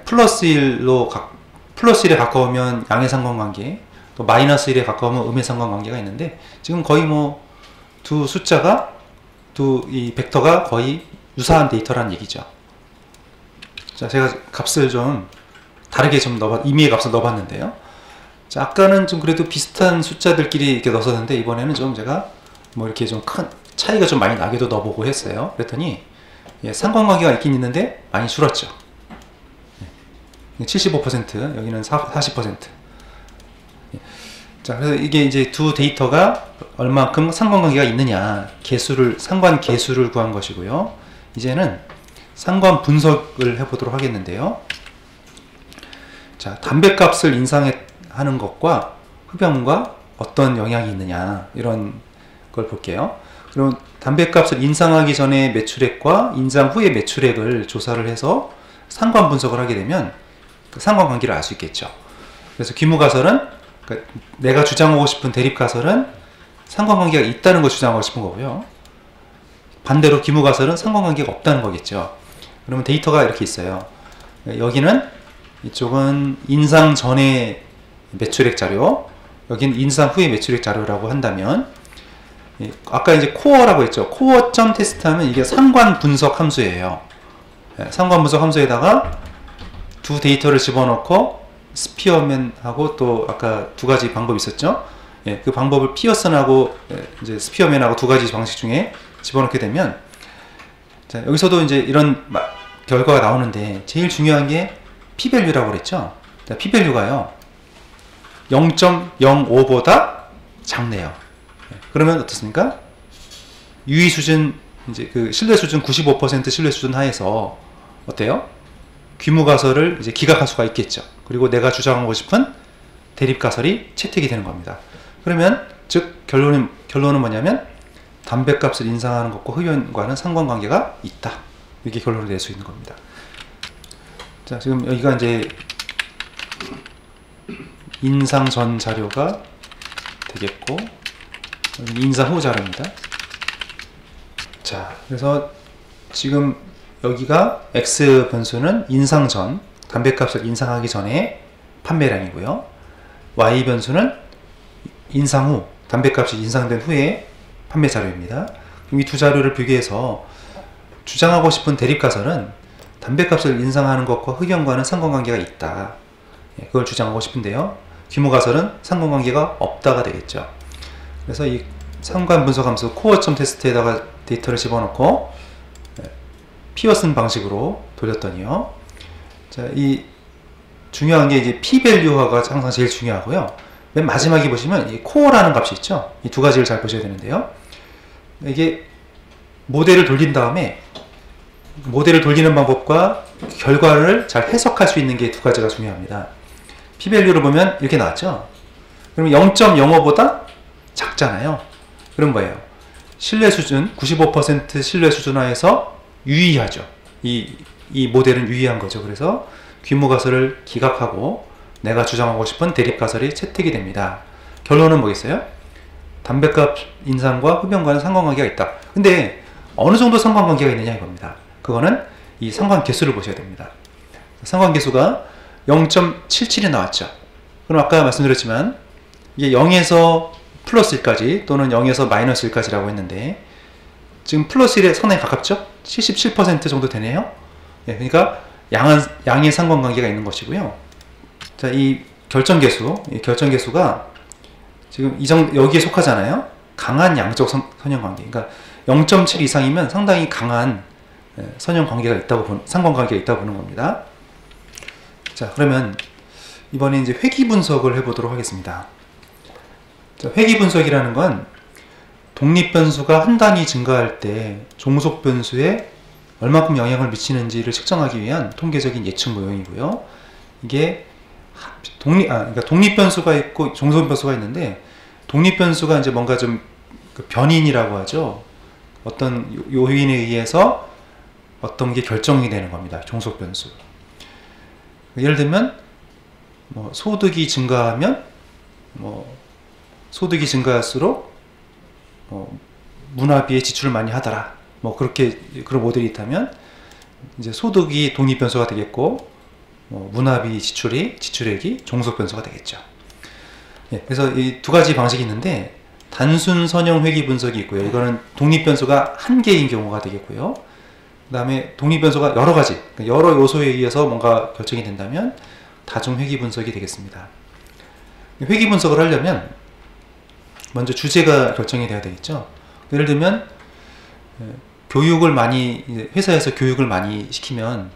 플러스 1에 가까우면 양의 상관관계, 또 마이너스 1에 가까우면 음의 상관관계가 있는데, 지금 거의 뭐 두 숫자가, 이 벡터가 거의 유사한 데이터라는 얘기죠. 자, 제가 값을 좀 다르게 좀 임의의 값을 넣어봤는데요. 자, 아까는 좀 그래도 비슷한 숫자들끼리 이렇게 넣었는데, 이번에는 좀 제가 뭐 이렇게 좀 큰 차이가 좀 많이 나게도 넣어보고 했어요. 그랬더니 상관관계가 있긴 있는데 많이 줄었죠. 75%, 여기는 40%. 자, 그래서 이게 이제 두 데이터가 얼마큼 상관관계가 있느냐, 상관 계수를 구한 것이고요. 이제는 상관 분석을 해보도록 하겠는데요. 자, 담배값을 인상하는 것과 흡연과 어떤 영향이 있느냐, 이런 걸 볼게요. 그럼 담배값을 인상하기 전에 매출액과 인상 후의 매출액을 조사를 해서 상관 분석을 하게 되면 그 상관관계를 알 수 있겠죠. 그래서 귀무가설은, 그러니까 내가 주장하고 싶은 대립가설은 상관관계가 있다는 걸 주장하고 싶은 거고요. 반대로 귀무가설은 상관관계가 없다는 거겠죠. 그러면 데이터가 이렇게 있어요. 여기는, 이쪽은 인상 전의 매출액 자료, 여기는 인상 후의 매출액 자료라고 한다면, 아까 이제 코어라고 했죠. 코어점 테스트 하면 이게 상관 분석 함수예요. 상관 분석 함수에다가 두 데이터를 집어넣고 스피어맨하고 또 아까 두 가지 방법이 있었죠. 그 방법을 피어슨하고 이제 스피어맨하고 두 가지 방식 중에 집어넣게 되면, 자, 여기서도 이제 이런 결과가 나오는데 제일 중요한 게 P밸류라고 그랬죠. P밸류가요 0.05보다 작네요. 그러면 어떻습니까? 유의 수준, 이제 그 신뢰 수준 95% 신뢰 수준 하에서 어때요? 귀무가설을 이제 기각할 수가 있겠죠. 그리고 내가 주장하고 싶은 대립가설이 채택이 되는 겁니다. 그러면 즉 결론은 뭐냐면 담배값을 인상하는 것과 흡연과는 상관관계가 있다. 이렇게 결론을 낼 수 있는 겁니다. 자, 지금 여기가 이제 인상 전 자료가 되겠고, 인상 후 자료입니다. 자, 그래서 지금 여기가 X 변수는 인상 전, 담배값을 인상하기 전에 판매량이고요. Y 변수는 인상 후, 담배값이 인상된 후에 판매 자료입니다. 이 두 자료를 비교해서 주장하고 싶은 대립가설은 담배값을 인상하는 것과 흡연과는 상관관계가 있다. 그걸 주장하고 싶은데요. 귀무가설은 상관관계가 없다가 되겠죠. 그래서 이 상관 분석 함수 코어점 테스트에다가 데이터를 집어넣고 피어슨 방식으로 돌렸더니요. 자, 이 중요한 게 이제 P밸류화가 항상 제일 중요하고요. 맨 마지막에 보시면 이 코어라는 값이 있죠. 이 두 가지를 잘 보셔야 되는데요. 이게 모델을 돌린 다음에 모델을 돌리는 방법과 결과를 잘 해석할 수 있는 게 두 가지가 중요합니다. P밸류를 보면 이렇게 나왔죠. 그럼 0.05보다 작잖아요. 그럼 뭐예요? 신뢰 수준 95% 신뢰 수준 하에서 유의하죠. 이 모델은 유의한 거죠. 그래서 귀무가설을 기각하고 내가 주장하고 싶은 대립가설이 채택이 됩니다. 결론은 뭐겠어요? 담배값 인상과 흡연과는 상관관계가 있다. 근데 어느 정도 상관관계가 있느냐 이겁니다. 그거는 이 상관계수를 보셔야 됩니다. 상관계수가 0.77이 나왔죠. 그럼 아까 말씀드렸지만 이게 0에서 플러스 1까지 또는 0에서 마이너스 1까지라고 했는데 지금 플러스 1의 선에 가깝죠? 77% 정도 되네요. 그러니까 양의 상관관계가 있는 것이고요. 자, 이 결정계수가 지금 여기에 속하잖아요. 강한 양적 선형관계. 그러니까 0.7 이상이면 상당히 강한 선형관계가 있다고 상관관계가 있다고 보는 겁니다. 자, 그러면 이번에 이제 회귀 분석을 해보도록 하겠습니다. 자, 회귀 분석이라는 건 독립변수가 한 단위 증가할 때 종속 변수에 얼마큼 영향을 미치는지를 측정하기 위한 통계적인 예측 모형이고요. 이게 그러니까 독립변수가 있고 종속 변수가 있는데, 독립변수가 이제 뭔가 좀 변인이라고 하죠. 어떤 요인에 의해서 어떤 게 결정이 되는 겁니다. 종속 변수. 예를 들면 뭐 소득이 증가하면 소득이 증가할수록 문화비에 지출을 많이 하더라. 뭐 그렇게 그런 모델이 있다면 이제 소득이 독립 변수가 되겠고 문화비 지출액이 종속 변수가 되겠죠. 예, 그래서 이 두 가지 방식이 있는데 단순 선형 회귀 분석이 있고요. 이거는 독립 변수가 한 개인 경우가 되겠고요. 그 다음에 독립 변수가 여러 가지, 여러 요소에 의해서 뭔가 결정이 된다면 다중 회귀 분석이 되겠습니다. 회귀 분석을 하려면 먼저 주제가 결정이 돼야 되겠죠. 예를 들면 교육을 많이, 회사에서 교육을 많이 시키면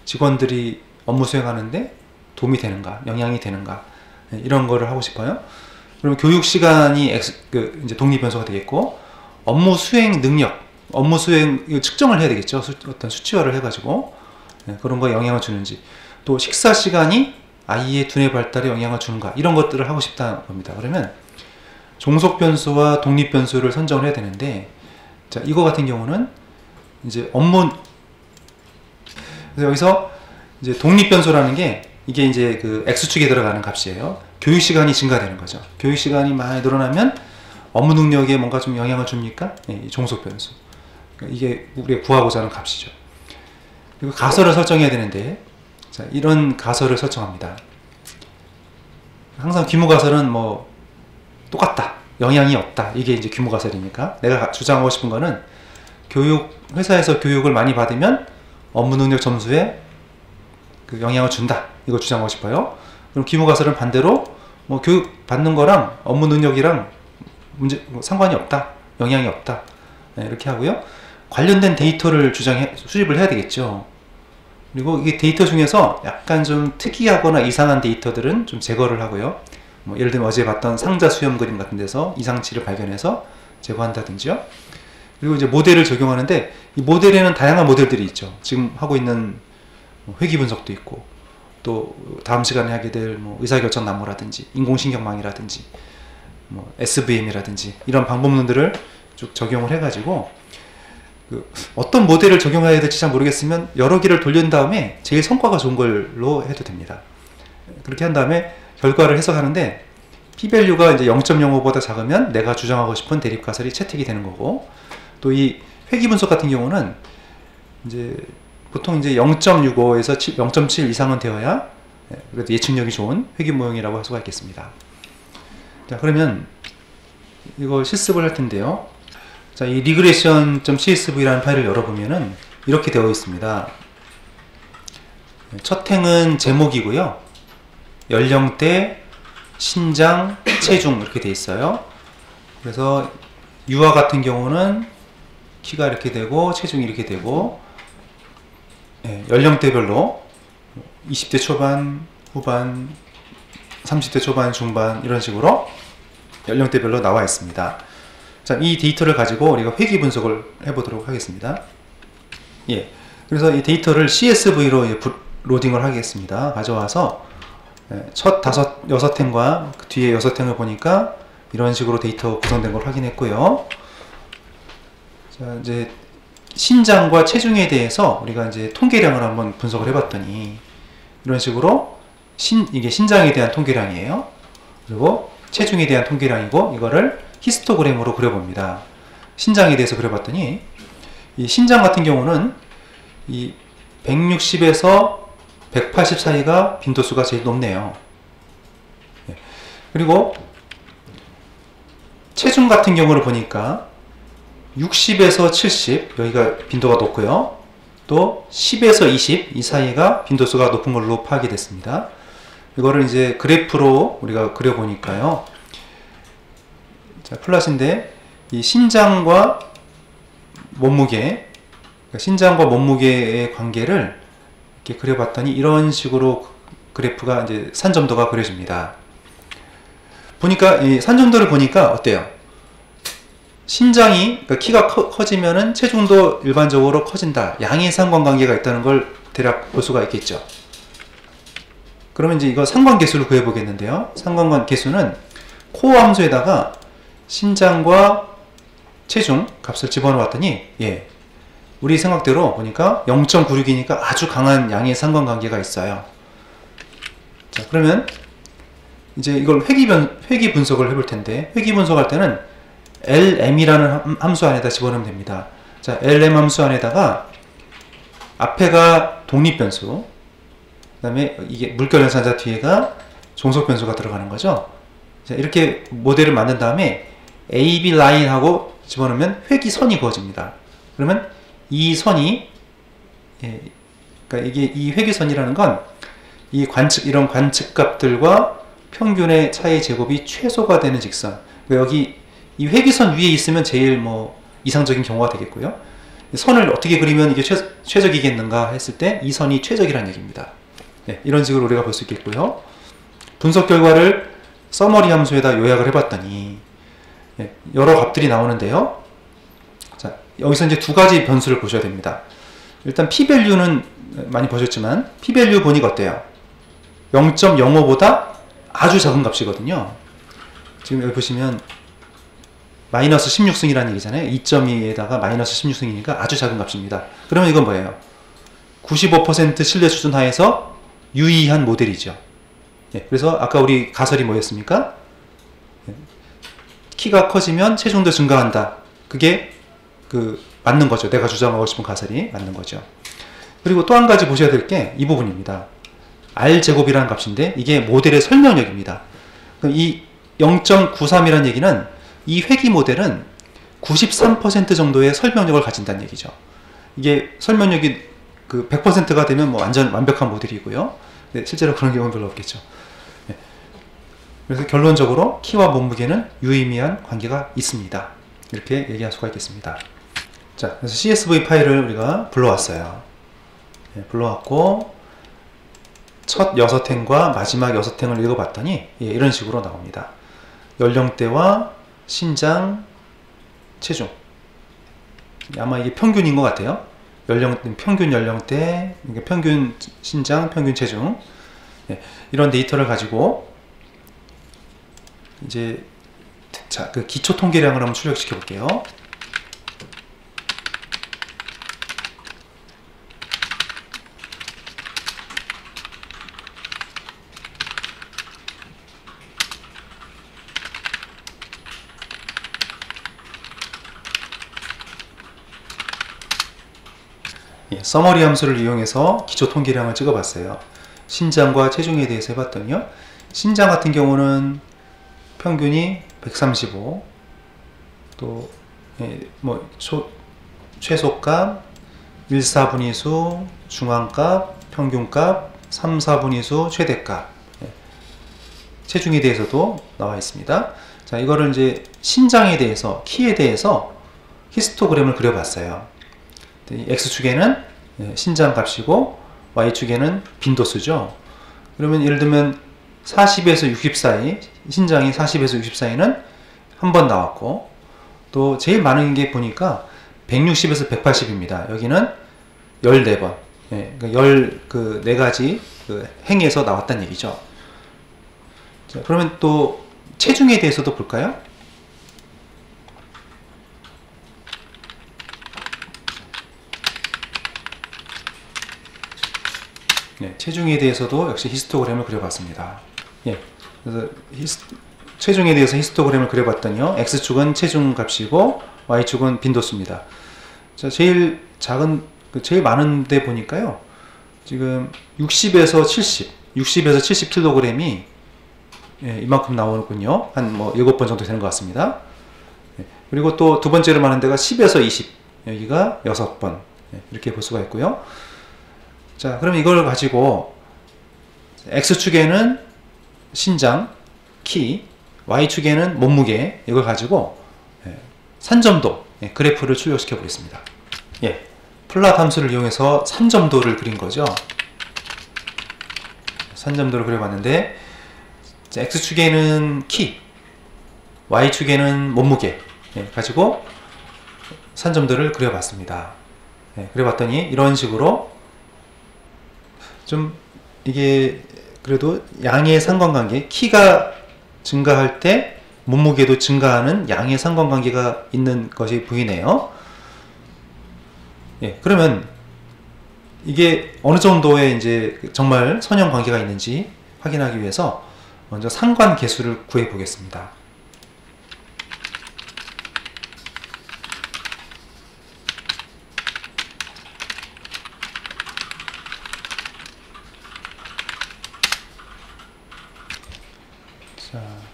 직원들이 업무 수행하는데 도움이 되는가, 영향이 되는가, 이런 거를 하고 싶어요. 그럼 교육 시간이 이제 독립 변수가 되겠고, 업무 수행 능력, 업무 수행 측정을 해야 되겠죠. 어떤 수치화를 해가지고 그런 거에 영향을 주는지, 또 식사 시간이 아이의 두뇌 발달에 영향을 주는가, 이런 것들을 하고 싶다는 겁니다. 그러면 종속 변수와 독립 변수를 선정을 해야 되는데, 자, 이거 같은 경우는 이제 그래서 여기서 이제 독립 변수라는 게 이게 이제 그 X축에 들어가는 값이에요. 교육 시간이 증가되는 거죠. 교육 시간이 많이 늘어나면 업무 능력에 뭔가 좀 영향을 줍니까? 네, 종속 변수. 그러니까 이게 우리가 구하고자 하는 값이죠. 그리고 가설을 설정해야 되는데, 자, 이런 가설을 설정합니다. 항상 귀무 가설은 뭐 똑같다, 영향이 없다, 이게 이제 귀무 가설이니까 내가 주장하고 싶은 거는 회사에서 교육을 많이 받으면 업무 능력 점수에 그 영향을 준다, 이거 주장하고 싶어요. 그럼 귀무 가설은 반대로 뭐 교육 받는 거랑 업무 능력이랑 상관이 없다, 영향이 없다, 네, 이렇게 하고요. 관련된 데이터를 수집을 해야 되겠죠. 그리고 이 데이터 중에서 약간 좀 특이하거나 이상한 데이터들은 좀 제거를 하고요. 뭐 예를 들면 어제 봤던 상자 수염 그림 같은 데서 이상치를 발견해서 제거한다든지요. 그리고 이제 모델을 적용하는데, 이 모델에는 다양한 모델들이 있죠. 지금 하고 있는 회귀 분석도 있고, 또 다음 시간에 하게 될 뭐 의사결정 나무라든지 인공신경망이라든지 뭐 SVM이라든지 이런 방법론들을 쭉 적용을 해가지고 어떤 모델을 적용해야 될지 잘 모르겠으면 여러 개를 돌린 다음에 제일 성과가 좋은 걸로 해도 됩니다. 그렇게 한 다음에 결과를 해석하는데, p-value가 이제 0.05보다 작으면 내가 주장하고 싶은 대립가설이 채택이 되는 거고, 또 이 회귀 분석 같은 경우는 이제 보통 이제 0.65에서 0.7 이상은 되어야 그래도 예측력이 좋은 회귀 모형이라고 할 수가 있겠습니다. 자, 그러면 이걸 실습을 할 텐데요. 자, 이 regression.csv라는 파일을 열어보면은 이렇게 되어 있습니다. 첫 행은 제목이고요. 연령대, 신장, 체중 이렇게 되어 있어요. 그래서 유아 같은 경우는 키가 이렇게 되고 체중이 이렇게 되고, 연령대별로 20대 초반, 후반, 30대 초반, 중반 이런 식으로 연령대별로 나와 있습니다. 자, 이 데이터를 가지고 우리가 회귀 분석을 해보도록 하겠습니다. 예, 그래서 이 데이터를 CSV로 로딩을 하겠습니다. 가져와서 첫 6행과 그 뒤에 6행을 보니까 이런 식으로 데이터 구성된 걸 확인했고요. 자, 이제 신장과 체중에 대해서 우리가 이제 통계량을 한번 분석을 해봤더니 이런 식으로 이게 신장에 대한 통계량이에요. 그리고 체중에 대한 통계량이고, 이거를 히스토그램으로 그려봅니다. 신장에 대해서 그려봤더니 이 신장 같은 경우는 이 160에서 180 사이가 빈도수가 제일 높네요. 그리고 체중 같은 경우를 보니까 60에서 70 여기가 빈도가 높고요. 또 10에서 20 이 사이가 빈도수가 높은 걸로 파악이 됐습니다. 이거를 이제 그래프로 우리가 그려보니까요. 자, 플랫인데 이 신장과 몸무게, 그러니까 신장과 몸무게의 관계를 이렇게 그려봤더니 이런 식으로 그래프가 이제 산점도가 그려집니다. 보니까 이 산점도를 보니까 어때요? 신장이, 그러니까 키가 커지면은 체중도 일반적으로 커진다, 양의 상관관계가 있다는 걸 대략 볼 수가 있겠죠. 그러면 이제 이거 상관계수를 구해보겠는데요. 상관계수는 코어 함수에다가 신장과 체중 값을 집어넣었더니, 예, 우리 생각대로 보니까 0.96이니까 아주 강한 양의 상관관계가 있어요. 자, 그러면 이제 이걸 회귀 분석을 해볼 텐데, 회귀 분석할 때는 lm이라는 함수 안에다 집어넣으면 됩니다. 자, lm 함수 안에다가 앞에가 독립변수, 그 다음에 이게 물결 연산자 뒤에가 종속변수가 들어가는 거죠. 자, 이렇게 모델을 만든 다음에 AB 라인하고 집어넣으면 회기선이 그어집니다. 그러면 이 선이, 그러니까 이게 이 회기선이라는 건 이 이런 관측값들과 평균의 차이 제곱이 최소가 되는 직선. 여기 이 회기선 위에 있으면 제일 뭐 이상적인 경우가 되겠고요. 선을 어떻게 그리면 이게 최적이겠는가 했을 때 이 선이 최적이라는 얘기입니다. 네, 이런 식으로 우리가 볼 수 있겠고요. 분석 결과를 서머리 함수에다 요약을 해봤더니 여러 값들이 나오는데요. 자, 여기서 이제 두 가지 변수를 보셔야 됩니다. 일단 p-value는 많이 보셨지만 p-value 보니까 어때요? 0.05보다 아주 작은 값이거든요. 지금 여기 보시면 마이너스 16승이라는 얘기잖아요. 2.2에다가 마이너스 16승이니까 아주 작은 값입니다. 그러면 이건 뭐예요? 95% 신뢰 수준 하에서 유의한 모델이죠. 그래서 아까 우리 가설이 뭐였습니까? 키가 커지면 체중도 증가한다. 그게 맞는 거죠. 내가 주장하고 싶은 가설이 맞는 거죠. 그리고 또 한 가지 보셔야 될 게 이 부분입니다. R제곱이라는 값인데 이게 모델의 설명력입니다. 이 0.93이라는 얘기는 이 회귀 모델은 93% 정도의 설명력을 가진다는 얘기죠. 이게 설명력이 100%가 되면 뭐 완전 완벽한 모델이고요. 네, 실제로 그런 경우는 별로 없겠죠. 네. 그래서 결론적으로 키와 몸무게는 유의미한 관계가 있습니다. 이렇게 얘기할 수가 있겠습니다. 자, 그래서 CSV 파일을 우리가 불러왔어요. 네, 불러왔고 첫 6행과 마지막 6행을 읽어봤더니 이런 식으로 나옵니다. 연령대와 신장, 체중. 아마 이게 평균인 것 같아요. 평균 연령대, 평균 신장, 평균 체중. 이런 데이터를 가지고 이제 자, 기초 통계량을 한번 출력시켜 볼게요. 서머리 함수를 이용해서 기초 통계량을 찍어봤어요. 신장과 체중에 대해서 해봤더니요. 신장 같은 경우는 평균이 135, 또 최소값, 1, 4분위수, 중앙값, 평균값, 3, 4분위수, 최대값. 체중에 대해서도 나와 있습니다. 자, 이거를 이제 신장에 대해서, 키에 대해서 히스토그램을 그려봤어요. X축에는 신장 값이고 Y축에는 빈도수죠. 그러면 예를 들면 40에서 60 사이, 신장이 40에서 60 사이는 한 번 나왔고, 또 제일 많은 게 보니까 160에서 180입니다. 여기는 14번. 그러니까 14가지 행에서 나왔다는 얘기죠. 자, 그러면 또 체중에 대해서도 볼까요? 체중에 대해서도 역시 히스토그램을 그려봤습니다. 그래서 체중에 대해서 히스토그램을 그려봤더니요. X축은 체중 값이고 Y축은 빈도수입니다. 자, 제일 많은데 보니까요. 지금 60에서 70kg이 이만큼 나오는군요. 한 7번 정도 되는 것 같습니다. 그리고 또 두 번째로 많은 데가 10에서 20, 여기가 6번. 이렇게 볼 수가 있고요. 자, 그럼 이걸 가지고 X축에는 신장, 키, Y축에는 몸무게, 이걸 가지고 산점도 그래프를 출력시켜 보겠습니다. 플랫 함수를 이용해서 산점도를 그린 거죠. 산점도를 그려봤는데 X축에는 키, Y축에는 몸무게 가지고 산점도를 그려봤습니다. 그려봤더니 이런 식으로 좀 이게 그래도 양의 상관관계, 키가 증가할 때 몸무게도 증가하는 양의 상관관계가 있는 것이 보이네요. 그러면 이게 어느 정도의 이제 정말 선형 관계가 있는지 확인하기 위해서 먼저 상관계수를 구해 보겠습니다.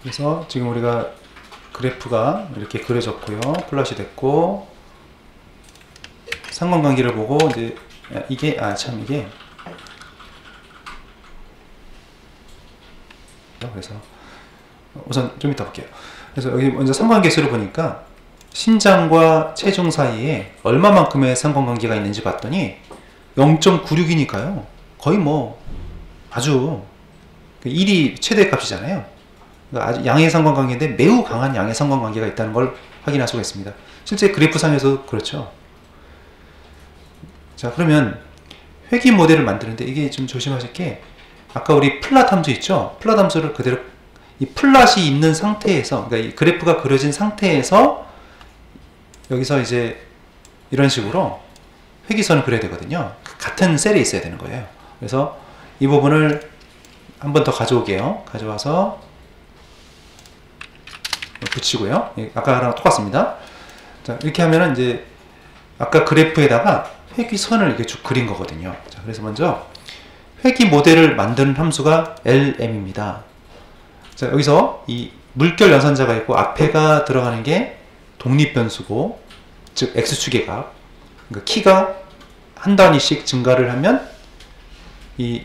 그래서 지금 우리가 그래프가 이렇게 그려졌고요. 플롯이 됐고, 상관관계를 보고 이제 이게 이게 그래서 우선 좀 이따 볼게요. 그래서 여기 먼저 상관계수를 보니까 신장과 체중 사이에 얼마만큼의 상관관계가 있는지 봤더니 0.96이니까요. 거의 뭐 아주 1이 최대 값이잖아요. 그러니까 아주 양의 상관관계인데 매우 강한 양의 상관관계가 있다는 걸 확인할 수가 있습니다. 실제 그래프상에서 그렇죠. 자, 그러면 회귀 모델을 만드는데 이게 좀 조심하실 게, 아까 우리 플랫 함수 있죠? 플랫 함수를 그대로 이 플랫이 있는 상태에서, 그러니까 이 그래프가 그려진 상태에서 여기서 이제 이런 식으로 회귀선을 그려야 되거든요. 같은 셀에 있어야 되는 거예요. 그래서 이 부분을 한 번 더 가져오게요. 가져와서 붙이고요. 아까랑 똑같습니다. 자, 이렇게 하면은 이제 아까 그래프에다가 회귀선을 이렇게 쭉 그린 거거든요. 자, 그래서 먼저 회귀 모델을 만드는 함수가 LM입니다. 자, 여기서 이 물결 연산자가 있고 앞에가 들어가는 게 독립변수고, 즉 x축의 값, 그러니까 키가 한 단위씩 증가를 하면 이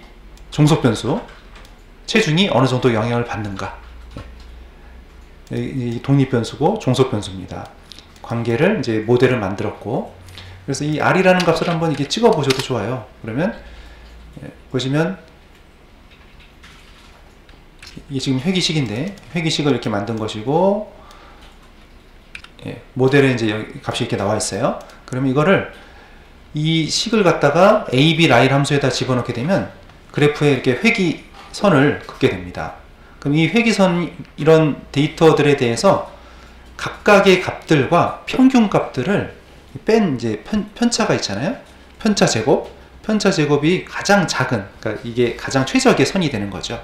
종속변수 체중이 어느 정도 영향을 받는가, 이 독립변수고 종속변수입니다. 관계를 이제 모델을 만들었고, 그래서 이 r이라는 값을 한번 이게 찍어 보셔도 좋아요. 그러면 보시면 이게 지금 회귀식인데 회귀식을 이렇게 만든 것이고, 모델에 이제 여기 값이 이렇게 나와 있어요. 그러면 이거를 이 식을 갖다가 AB 라인 함수에다 집어넣게 되면 그래프에 이렇게 회귀선을 긋게 됩니다. 그럼 이 회귀선 이런 데이터들에 대해서 각각의 값들과 평균 값들을 뺀 이제 편차가 있잖아요. 편차 제곱이 가장 작은, 그러니까 이게 가장 최적의 선이 되는 거죠.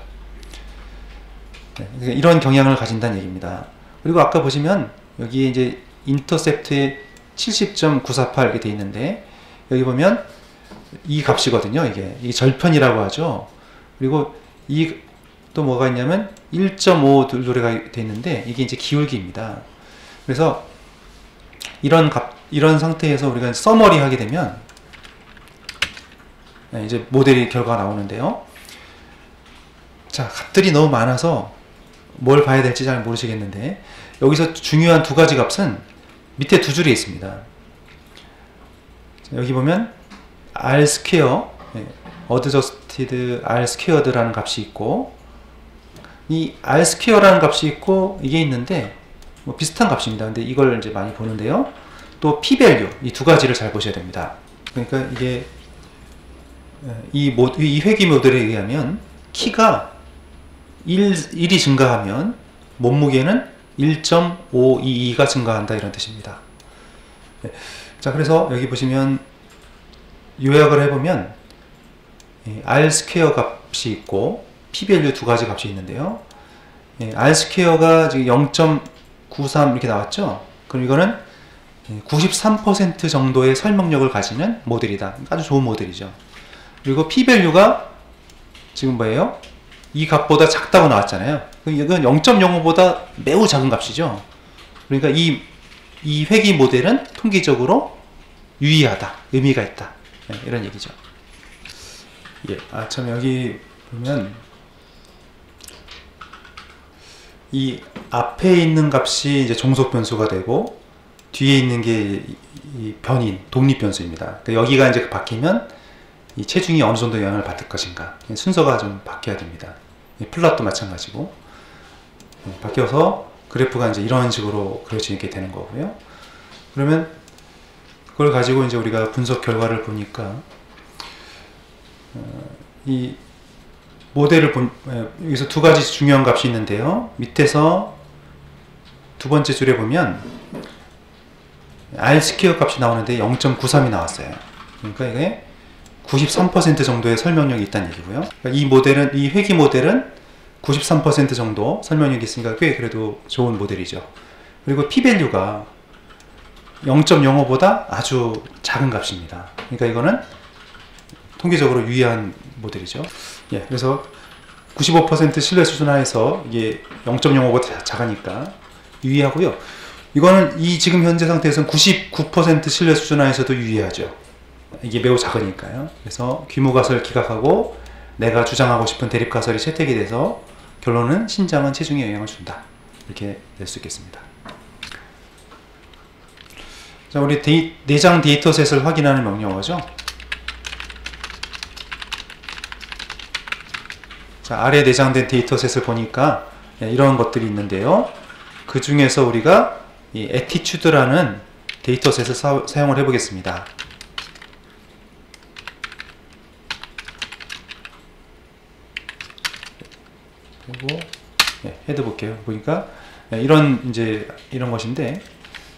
네, 이런 경향을 가진다는 얘기입니다. 그리고 아까 보시면 여기에 이제 인터셉트에 70.948 이렇게 돼 있는데, 여기 보면 이 값이거든요. 이게 절편이라고 하죠. 그리고 이 또 뭐가 있냐면 1.5 둘레가 돼 있는데 이게 이제 기울기입니다. 그래서 이런 상태에서 우리가 서머리 하게 되면 이제 모델이 결과가 나오는데요. 자, 값들이 너무 많아서 뭘 봐야 될지 잘 모르시겠는데, 여기서 중요한 두 가지 값은 밑에 두 줄에 있습니다. 자, 여기 보면 r 스퀘어, 어드저스티드 r 스퀘어드라는 값이 있고, 이 r 스퀘어라는 값이 있고 이게 있는데 뭐 비슷한 값입니다. 근데 이걸 이제 많이 보는데요. 또 p 밸류, 이 두 가지를 잘 보셔야 됩니다. 그러니까 이게 이 회귀 모델에 의하면 키가 1이 증가하면 몸무게는 1.522가 증가한다, 이런 뜻입니다. 자, 그래서 여기 보시면 요약을 해보면 r 스퀘어 값이 있고 p 밸류 두 가지 값이 있는데요. r 스퀘어가 지금 0.93 이렇게 나왔죠. 그럼 이거는 93% 정도의 설명력을 가지는 모델이다. 아주 좋은 모델이죠. 그리고 p 밸류가 지금 뭐예요? 이 값보다 작다고 나왔잖아요. 이건 0.05보다 매우 작은 값이죠. 그러니까 이 회귀 모델은 통계적으로 유의하다, 의미가 있다, 이런 얘기죠. 참, 여기 보면 이 앞에 있는 값이 이제 종속 변수가 되고 뒤에 있는 게 이 변인, 독립 변수입니다. 그러니까 여기가 이제 바뀌면 이 체중이 어느 정도 영향을 받을 것인가, 순서가 좀 바뀌어야 됩니다. 플롯도 마찬가지고 바뀌어서 그래프가 이제 이런 식으로 그려지게 되는 거고요. 그러면 그걸 가지고 이제 우리가 분석 결과를 보니까 이 모델을 여기서 두 가지 중요한 값이 있는데요. 밑에서 두 번째 줄에 보면 r 스퀘어 값이 나오는데 0.93이 나왔어요. 그러니까 이게 93% 정도의 설명력이 있다는 얘기고요. 그러니까 이 회귀 모델은 93% 정도 설명력이 있으니까 꽤 그래도 좋은 모델이죠. 그리고 p 밸류가 0.05보다 아주 작은 값입니다. 그러니까 이거는 통계적으로 유의한 모델이죠. 그래서 95% 신뢰 수준 하에서 이게 0.05보다 작으니까 유의하고요. 이거는 이 지금 현재 상태에서는 99% 신뢰 수준 하에서도 유의하죠. 이게 매우 작으니까요. 그래서 귀무가설 기각하고 내가 주장하고 싶은 대립가설이 채택이 돼서 결론은 신장은 체중에 영향을 준다. 이렇게 낼 수 있겠습니다. 자, 우리 내장 데이터셋을 확인하는 명령어죠. 자, 아래 내장된 데이터셋을 보니까 이런 것들이 있는데요. 그 중에서 우리가 이 attitude라는 데이터셋을 사용을 해보겠습니다. 그리고 헤드 볼게요. 보니까 이런 것인데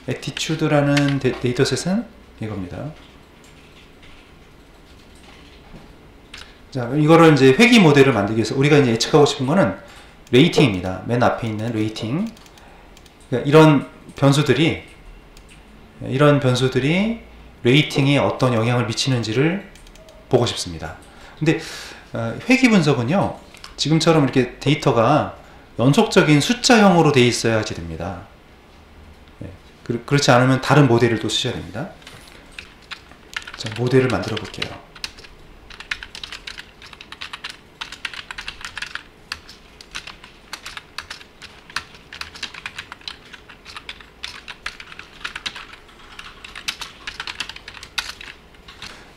attitude라는 데이터셋은 이겁니다. 자, 이거를 이제 회귀 모델을 만들기 위해서 우리가 이제 예측하고 싶은 거는 레이팅입니다. 맨 앞에 있는 레이팅. 그러니까 이런 변수들이 레이팅에 어떤 영향을 미치는지를 보고 싶습니다. 근데 회귀 분석은요, 지금처럼 이렇게 데이터가 연속적인 숫자형으로 되어 있어야지 됩니다. 그렇지 않으면 다른 모델을 또 쓰셔야 됩니다. 자, 모델을 만들어 볼게요.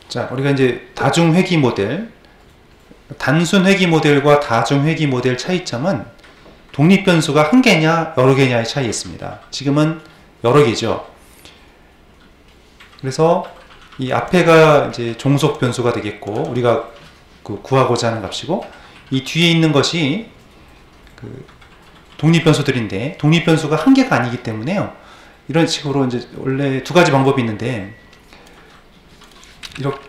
자, 우리가 이제 다중 회귀 모델, 단순 회귀 모델과 다중 회귀 모델 차이점은 독립 변수가 한 개냐 여러 개냐의 차이에 있습니다. 지금은 여러 개죠. 그래서 이 앞에가 이제 종속 변수가 되겠고, 우리가 구하고자 하는 값이고, 이 뒤에 있는 것이 독립 변수들인데, 독립 변수가 한 개가 아니기 때문에요. 이런 식으로 이제 원래 두 가지 방법이 있는데, 이렇게,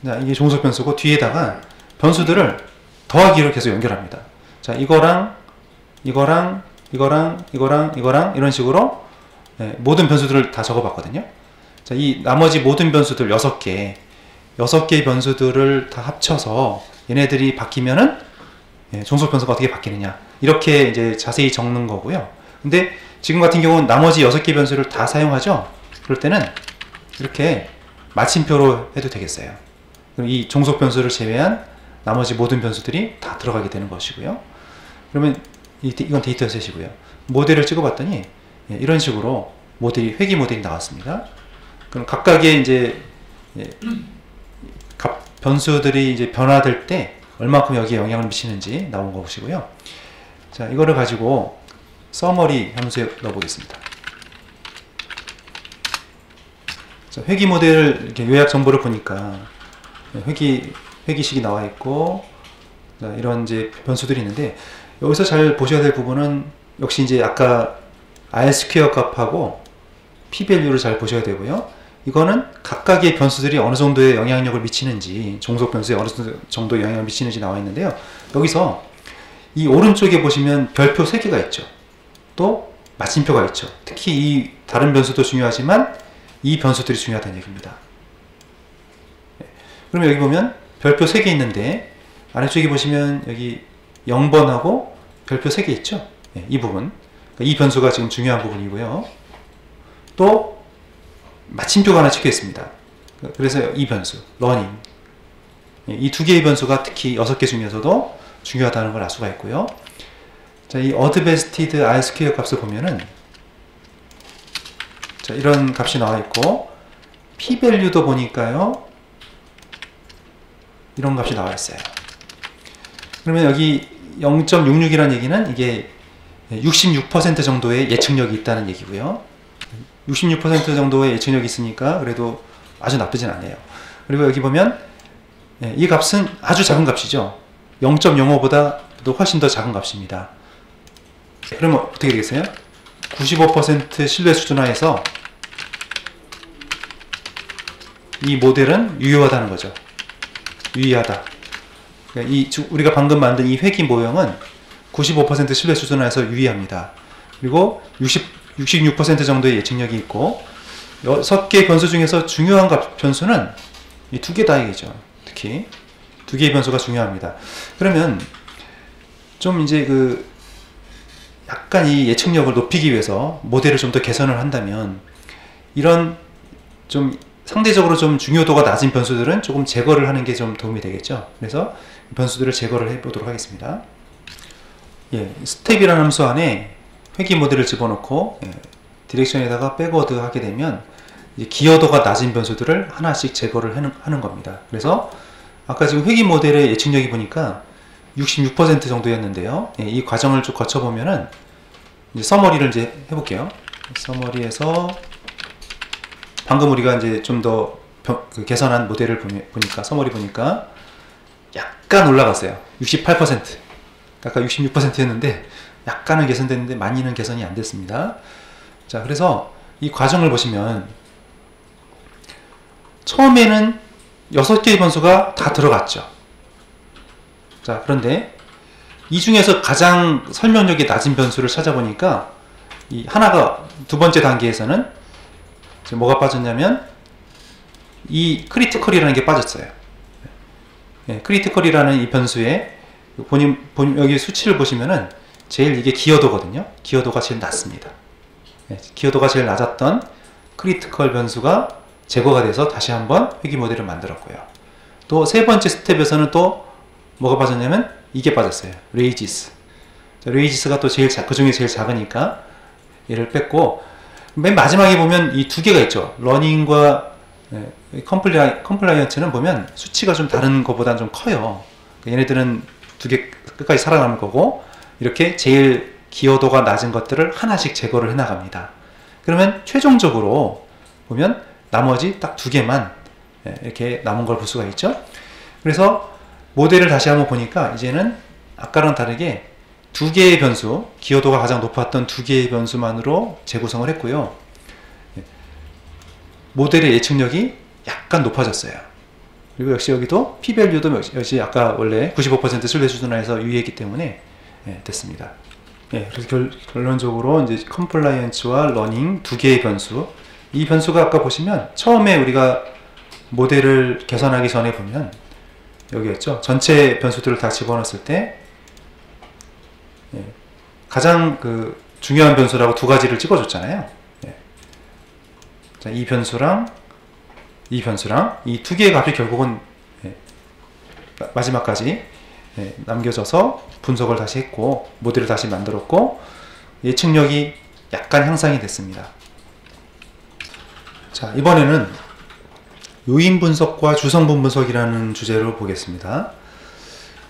자, 이게 종속 변수고, 뒤에다가 변수들을 더하기로 계속 연결합니다. 자, 이거랑 이런 식으로 모든 변수들을 다 적어봤거든요. 자, 이 나머지 모든 변수들 6개의 변수들을 다 합쳐서 얘네들이 바뀌면은 종속 변수가 어떻게 바뀌느냐, 이렇게 이제 자세히 적는 거고요. 근데 지금 같은 경우는 나머지 6개 변수를 다 사용하죠. 그럴 때는 이렇게 마침표로 해도 되겠어요. 그럼 이 종속 변수를 제외한 나머지 모든 변수들이 다 들어가게 되는 것이고요. 그러면 이건 데이터셋이고요. 모델을 찍어봤더니 이런 식으로 회귀 모델이 나왔습니다. 그럼 각각의 이제 변수들이 이제 변화될 때 얼마큼 여기에 영향을 미치는지 나온 것이고요. 자, 이거를 가지고 서머리 함수에 넣어보겠습니다. 자, 회귀 모델 이렇게 요약 정보를 보니까 회귀식이 나와 있고, 자, 이런 이제 변수들이 있는데, 여기서 잘 보셔야 될 부분은 역시 이제 아까 R² 값하고 p-value를 잘 보셔야 되고요. 이거는 각각의 변수들이 어느 정도의 영향력을 미치는지, 종속 변수에 어느 정도의 영향을 미치는지 나와 있는데요. 여기서 이 오른쪽에 보시면 별표 3개가 있죠. 또 마침표가 있죠. 특히 이 다른 변수도 중요하지만 이 변수들이 중요하다는 얘기입니다. 그러면 여기 보면 별표 3개 있는데, 아래쪽에 보시면 여기 0번하고 별표 3개 있죠. 이 부분, 이 변수가 지금 중요한 부분이고요. 또 마침표가 하나 찍혀 있습니다. 그래서 이 변수, 러닝, 이 두 개의 변수가 특히 6개 중에서도 중요하다는 걸 알 수가 있고요. 자, 이 어드베스티드 R² 값을 보면은, 자, 이런 값이 나와 있고, p-value도 보니까요, 이런 값이 나와 있어요. 그러면 여기 0.66이라는 얘기는 이게 66% 정도의 예측력이 있다는 얘기고요. 66% 정도의 예측력이 있으니까 그래도 아주 나쁘진 않아요. 그리고 여기 보면 이 값은 아주 작은 값이죠. 0.05보다도 훨씬 더 작은 값입니다. 그러면 어떻게 되겠어요? 95% 신뢰 수준 하에서 이 모델은 유효하다는 거죠. 유의하다. 그러니까 우리가 방금 만든 이 회귀 모형은 95% 신뢰 수준 하에서 유의합니다. 그리고 66% 정도의 예측력이 있고, 6개 변수 중에서 중요한 변수는 이 2개 다이죠. 특히 두 개의 변수가 중요합니다. 그러면 좀 이제 약간 이 예측력을 높이기 위해서 모델을 좀 더 개선을 한다면 이런 좀 상대적으로 좀 중요도가 낮은 변수들은 조금 제거를 하는 게 좀 도움이 되겠죠. 그래서 변수들을 제거를 해 보도록 하겠습니다. 예, 스텝이라는 함수 안에 회귀 모델을 집어넣고 디렉션에다가 백워드 하게 되면 이제 기여도가 낮은 변수들을 하나씩 제거를 하는 겁니다. 그래서 아까 지금 회귀 모델의 예측력이 보니까 66% 정도였는데요. 예, 이 과정을 쭉 거쳐보면은 이제 서머리를 이제 해볼게요. 서머리에서 방금 우리가 이제 좀 더 개선한 모델을 보니까 서머리 보니까 약간 올라갔어요. 68%. 아까 66%였는데 약간은 개선됐는데 많이는 개선이 안 됐습니다. 자, 그래서 이 과정을 보시면 처음에는 6개의 변수가 다 들어갔죠. 자, 그런데 이 중에서 가장 설명력이 낮은 변수를 찾아보니까 이 하나가 두 번째 단계에서는 뭐가 빠졌냐면 이 크리티컬이라는 게 빠졌어요. 네, 크리티컬이라는 이 변수에 여기 수치를 보시면은 제일 이게 기여도거든요. 기여도가 제일 낮습니다. 네, 기여도가 제일 낮았던 크리티컬 변수가 제거가 돼서 다시 한번 회귀 모델을 만들었고요. 또 세 번째 스텝에서는 또 뭐가 빠졌냐면 이게 빠졌어요. 레이지스. 레이지스가 또 그 중에 제일 작으니까 얘를 뺐고, 맨 마지막에 보면 이 두 개가 있죠. 러닝과 컴플라이언츠는 보면 수치가 좀 다른 것보다는 좀 커요. 얘네들은 두 개 끝까지 살아남을 거고, 이렇게 제일 기여도가 낮은 것들을 하나씩 제거를 해 나갑니다. 그러면 최종적으로 보면 나머지 딱 두 개만 이렇게 남은 걸 볼 수가 있죠. 그래서 모델을 다시 한번 보니까 이제는 아까랑 다르게 두 개의 변수, 기여도가 가장 높았던 두 개의 변수만으로 재구성을 했고요. 모델의 예측력이 약간 높아졌어요. 그리고 역시 여기도 p-value도 역시 아까 원래 95% 신뢰 수준화해서 유의했기 때문에 됐습니다. 그래서 결론적으로 이제 컴플라이언스와 러닝 두 개의 변수, 이 변수가 아까 보시면 처음에 우리가 모델을 개선하기 전에 보면 여기였죠. 전체 변수들을 다 집어넣었을 때 가장 중요한 변수라고 두 가지를 찍어줬잖아요. 자, 이 변수랑 이 두 개의 값이 결국은 마지막까지 남겨져서 분석을 다시 했고 모델을 다시 만들었고 예측력이 약간 향상이 됐습니다. 자, 이번에는 요인 분석과 주성분 분석이라는 주제로 보겠습니다.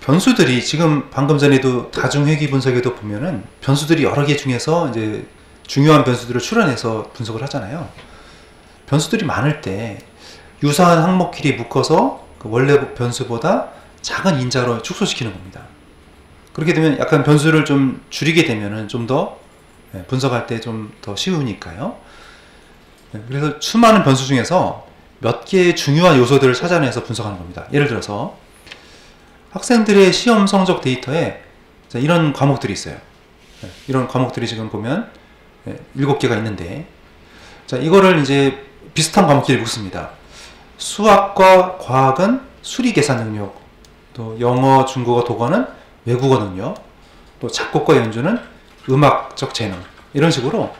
변수들이 지금 방금 전에도 다중회귀 분석에도 보면은 변수들이 여러 개 중에서 이제 중요한 변수들을 추론해서 분석을 하잖아요. 변수들이 많을 때 유사한 항목끼리 묶어서 그 원래 변수보다 작은 인자로 축소시키는 겁니다. 그렇게 되면 약간 변수를 좀 줄이게 되면은 좀 더 분석할 때 좀 더 쉬우니까요. 그래서 수많은 변수 중에서 몇 개의 중요한 요소들을 찾아내서 분석하는 겁니다. 예를 들어서 학생들의 시험 성적 데이터에 이런 과목들이 있어요. 이런 과목들이 지금 보면 7개가 있는데, 자, 이거를 이제 비슷한 과목끼리 묶습니다. 수학과 과학은 수리 계산 능력, 또 영어, 중국어, 독어는 외국어 능력, 또 작곡과 연주는 음악적 재능, 이런 식으로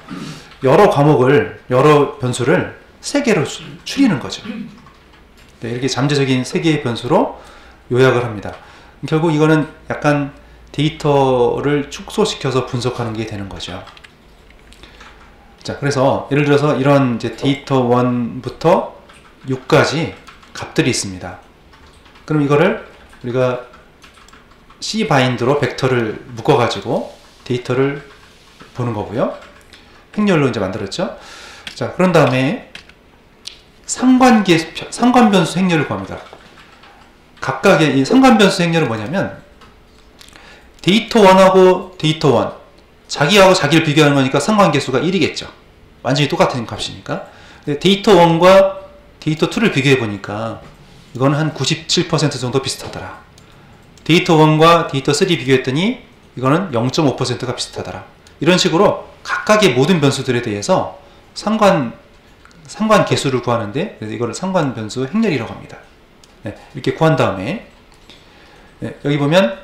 여러 과목을, 여러 변수를 3개로 추리는 거죠. 이렇게 잠재적인 3개의 변수로 요약을 합니다. 결국 이거는 약간 데이터를 축소시켜서 분석하는 게 되는 거죠. 자, 그래서 예를 들어서 이런 이제 데이터 1부터 6까지 값들이 있습니다. 그럼 이거를 우리가 cbind로 벡터를 묶어가지고 데이터를 보는 거고요. 행렬로 이제 만들었죠. 자, 그런 다음에 상관변수 행렬을 구합니다. 각각의 이 상관변수 행렬은 뭐냐면 데이터 1하고 데이터 1, 자기하고 자기를 비교하는 거니까 상관계수가 1이겠죠. 완전히 똑같은 값이니까. 근데 데이터 1과 데이터 2를 비교해 보니까 이거는 한 97% 정도 비슷하더라. 데이터 1과 데이터 3 비교했더니 이거는 0.5%가 비슷하더라. 이런 식으로 각각의 모든 변수들에 대해서 상관 계수를 구하는데, 그래서 이거를 상관 변수 행렬이라고 합니다. 이렇게 구한 다음에 여기 보면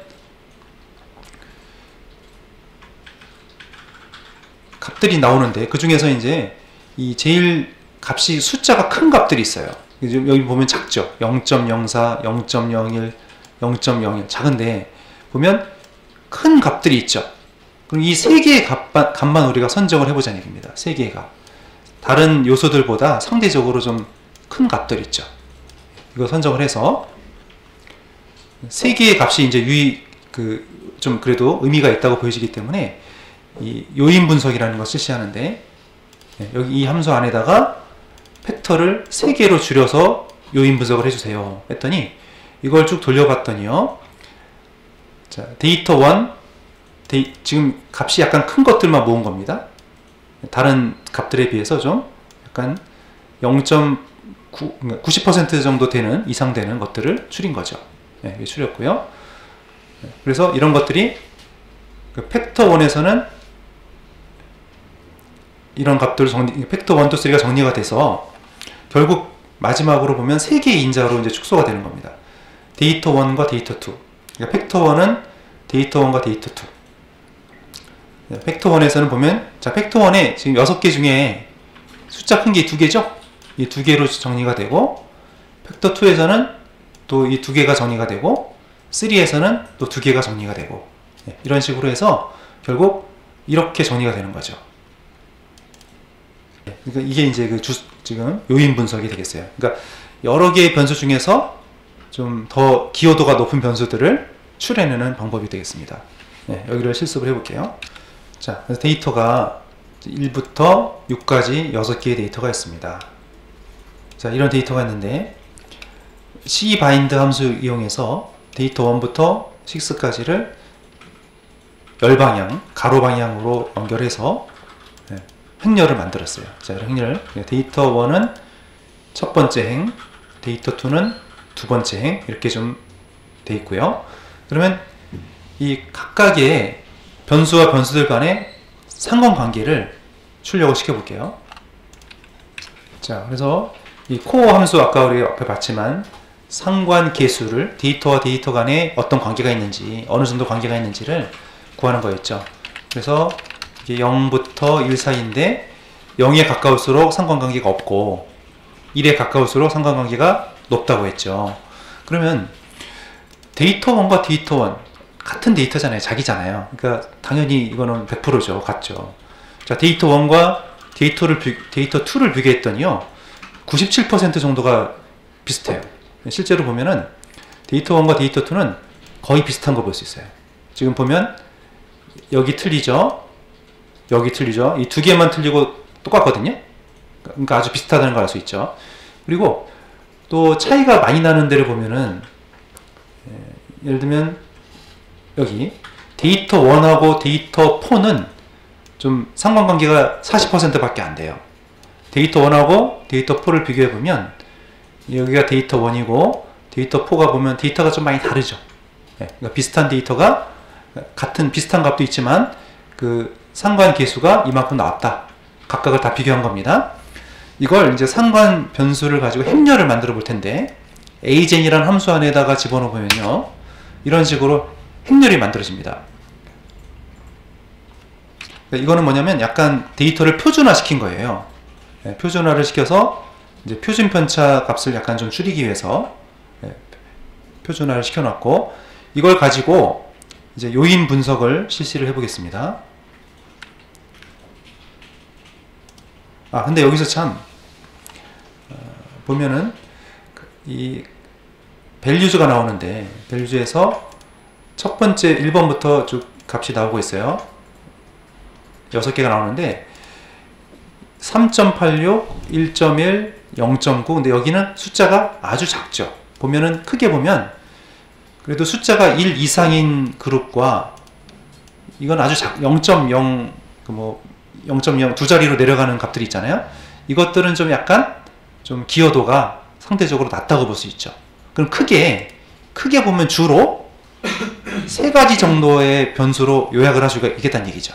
값들이 나오는데 그 중에서 이제 이 제일 값이 숫자가 큰 값들이 있어요. 여기 보면 작죠. 0.04, 0.01, 0.01 작은데 보면 큰 값들이 있죠. 그럼 이 세 개의 값만 우리가 선정을 해보자는 얘기입니다. 세 개의 값. 다른 요소들보다 상대적으로 좀 큰 값들 있죠. 이거 선정을 해서 세 개의 값이 이제 좀 그래도 의미가 있다고 보여지기 때문에 이 요인 분석이라는 것을 실시하는데 여기 이 함수 안에다가 팩터를 3개로 줄여서 요인 분석을 해주세요 했더니 이걸 쭉 돌려봤더니요. 자, 데이터 1 지금 값이 약간 큰 것들만 모은 겁니다. 다른 값들에 비해서 좀 약간 90% 정도 되는 이상 되는 것들을 줄인 거죠. 줄였고요. 그래서 이런 것들이 그 팩터 1에서는 이런 값들 팩터 1, 2, 3가 정리가 돼서 결국 마지막으로 보면 3개의 인자로 이제 축소가 되는 겁니다. 데이터 1과 데이터 2. 그러니까 팩터 1은 데이터 1과 데이터 2. 팩터 1에서는 보면 자, 팩터 1에 지금 6개 중에 숫자 큰 게 2개죠? 이 2개로 정리가 되고 팩터 2에서는 또 이 2개가 정리가 되고 3에서는 또 2개가 정리가 되고 이런 식으로 해서 결국 이렇게 정리가 되는 거죠. 그러니까 이게 이제 지금 요인 분석이 되겠어요. 그러니까 여러 개의 변수 중에서 좀 더 기여도가 높은 변수들을 추려내는 방법이 되겠습니다. 여기를 실습을 해볼게요. 자, 그래서 데이터가 1부터 6까지 6개의 데이터가 있습니다. 자, 이런 데이터가 있는데 cbind 함수 이용해서 데이터 1부터 6까지를 열방향, 가로 방향으로 연결해서 행렬을 만들었어요. 자, 이런 행렬. 데이터 1은 첫 번째 행, 데이터 2는 두 번째 행, 이렇게 좀 돼 있고요. 그러면 이 각각의 변수와 변수들 간의 상관관계를 출력을 시켜볼게요. 자, 그래서 이 코어 함수 아까 우리 앞에 봤지만 상관계수를 데이터와 데이터 간에 어떤 관계가 있는지, 어느 정도 관계가 있는지를 구하는 거였죠. 그래서 이게 0부터 1 사이인데 0에 가까울수록 상관관계가 없고 1에 가까울수록 상관관계가 높다고 했죠. 그러면 데이터 1과 데이터 1 같은 데이터잖아요. 자기잖아요. 그러니까 당연히 이거는 100%죠. 같죠. 자, 데이터 1과 데이터 2를 비교했더니요. 97% 정도가 비슷해요. 실제로 보면은 데이터 1과 데이터 2는 거의 비슷한 거 볼 수 있어요. 지금 보면 여기 틀리죠. 여기 틀리죠. 이 두 개만 틀리고 똑같거든요. 그러니까 아주 비슷하다는 걸 알 수 있죠. 그리고 또 차이가 많이 나는 데를 보면은 예를 들면 여기 데이터 1하고 데이터 4는 좀 상관관계가 40% 밖에 안 돼요. 데이터 1하고 데이터 4를 비교해 보면 여기가 데이터 1이고 데이터 4가 보면 데이터가 좀 많이 다르죠. 그러니까 비슷한 데이터가 비슷한 값도 있지만 그 상관계수가 이만큼 나왔다. 각각을 다 비교한 겁니다. 이걸 이제 상관 변수를 가지고 행렬을 만들어 볼 텐데 agen이라는 함수 안에다가 집어넣어 보면요. 이런 식으로 행렬이 만들어집니다. 그러니까 이거는 뭐냐면 약간 데이터를 표준화 시킨 거예요. 표준화를 시켜서 이제 표준 편차 값을 약간 좀 줄이기 위해서 표준화를 시켜놨고 이걸 가지고 이제 요인 분석을 실시를 해보겠습니다. 근데 여기서 참 보면은 이 밸류즈가 나오는데 밸류즈에서 첫 번째 1번부터 쭉 값이 나오고 있어요. 6개가 나오는데 3.86, 1.1, 0.9 근데 여기는 숫자가 아주 작죠. 보면은 크게 보면 그래도 숫자가 1 이상인 그룹과 이건 아주 0.0 0.0 두 자리로 내려가는 값들이 있잖아요. 이것들은 좀 약간 좀 기여도가 상대적으로 낮다고 볼 수 있죠. 그럼 크게 보면 주로 3가지 정도의 변수로 요약을 할 수가 있겠다는 얘기죠.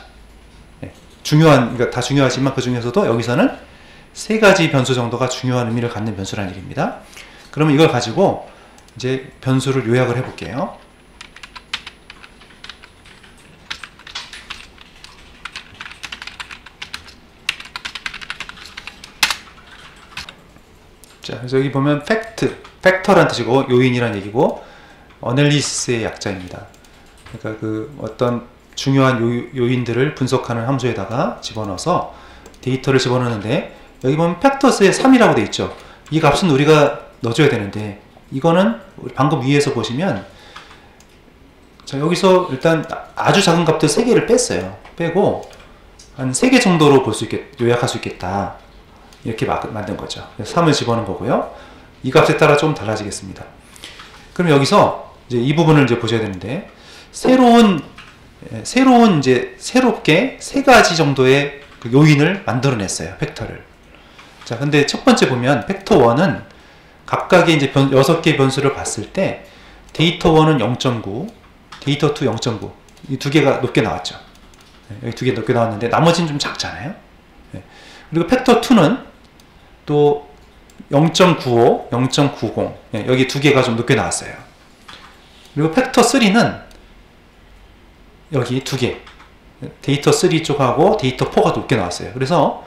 그러니까 다 중요하지만 그 중에서도 여기서는 3가지 변수 정도가 중요한 의미를 갖는 변수라는 얘기입니다. 그러면 이걸 가지고 이제 변수를 요약을 해볼게요. 자, 그래서 여기 보면 팩터란 뜻이고 요인이란 얘기고 어널리시스의 약자입니다. 그러니까 그 어떤 중요한 요인들을 분석하는 함수에다가 집어넣어서 데이터를 집어넣는데 여기 보면 팩터스에 3이라고 되어 있죠. 이 값은 우리가 넣어줘야 되는데 이거는 방금 위에서 보시면 자, 여기서 일단 아주 작은 값들 3개를 뺐어요. 빼고 한 3개 정도로 볼 수 요약할 수 있겠다. 이렇게 만든 거죠. 그래서 3을 집어넣은 거고요. 이 값에 따라 좀 달라지겠습니다. 그럼 여기서 이제 이 부분을 이제 보셔야 되는데 새롭게 3가지 정도의 그 요인을 만들어냈어요. 팩터를. 자, 근데 첫 번째 보면 팩터 1은 각각의 이제 6개의 변수를 봤을 때 데이터 1은 0.9, 데이터 2 0.9. 이 두 개가 높게 나왔죠. 여기 두 개 높게 나왔는데 나머지는 좀 작잖아요. 그리고 팩터 2는 또 0.95, 0.90 여기 두 개가 좀 높게 나왔어요. 그리고 팩터 3는 여기 두 개, 데이터 3 쪽하고 데이터 4가 높게 나왔어요. 그래서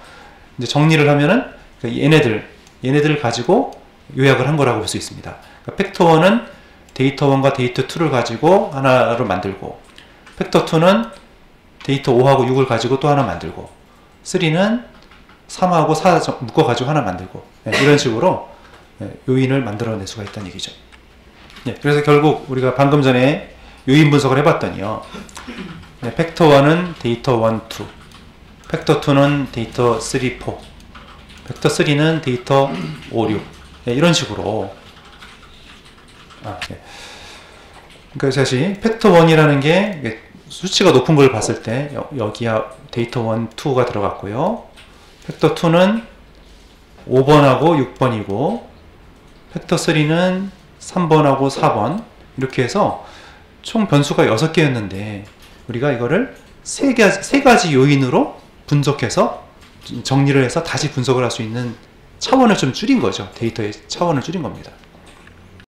이제 정리를 하면은 얘네들을 가지고 요약을 한 거라고 볼 수 있습니다. 그러니까 팩터 1은 데이터 1과 데이터 2를 가지고 하나로 만들고, 팩터 2는 데이터 5하고 6을 가지고 또 하나 만들고, 3는 3하고 4 묶어가지고 하나 만들고, 이런 식으로 요인을 만들어낼 수가 있다는 얘기죠. 그래서 결국 우리가 방금 전에 요인 분석을 해봤더니요, 팩터 1은 데이터 1, 2, 팩터 2는 데이터 3, 4, 팩터 3는 데이터 5, 6 이런 식으로. 그러니까 사실 팩터 1이라는 게 수치가 높은 걸 봤을 때 여기야 데이터 1, 2가 들어갔고요. 팩터 2는 5번하고 6번이고 팩터 3는 3번하고 4번 이렇게 해서 총 변수가 6개였는데 우리가 이거를 3가지 요인으로 분석해서 정리를 해서 다시 분석을 할 수 있는 차원을 좀 줄인 거죠. 데이터의 차원을 줄인 겁니다.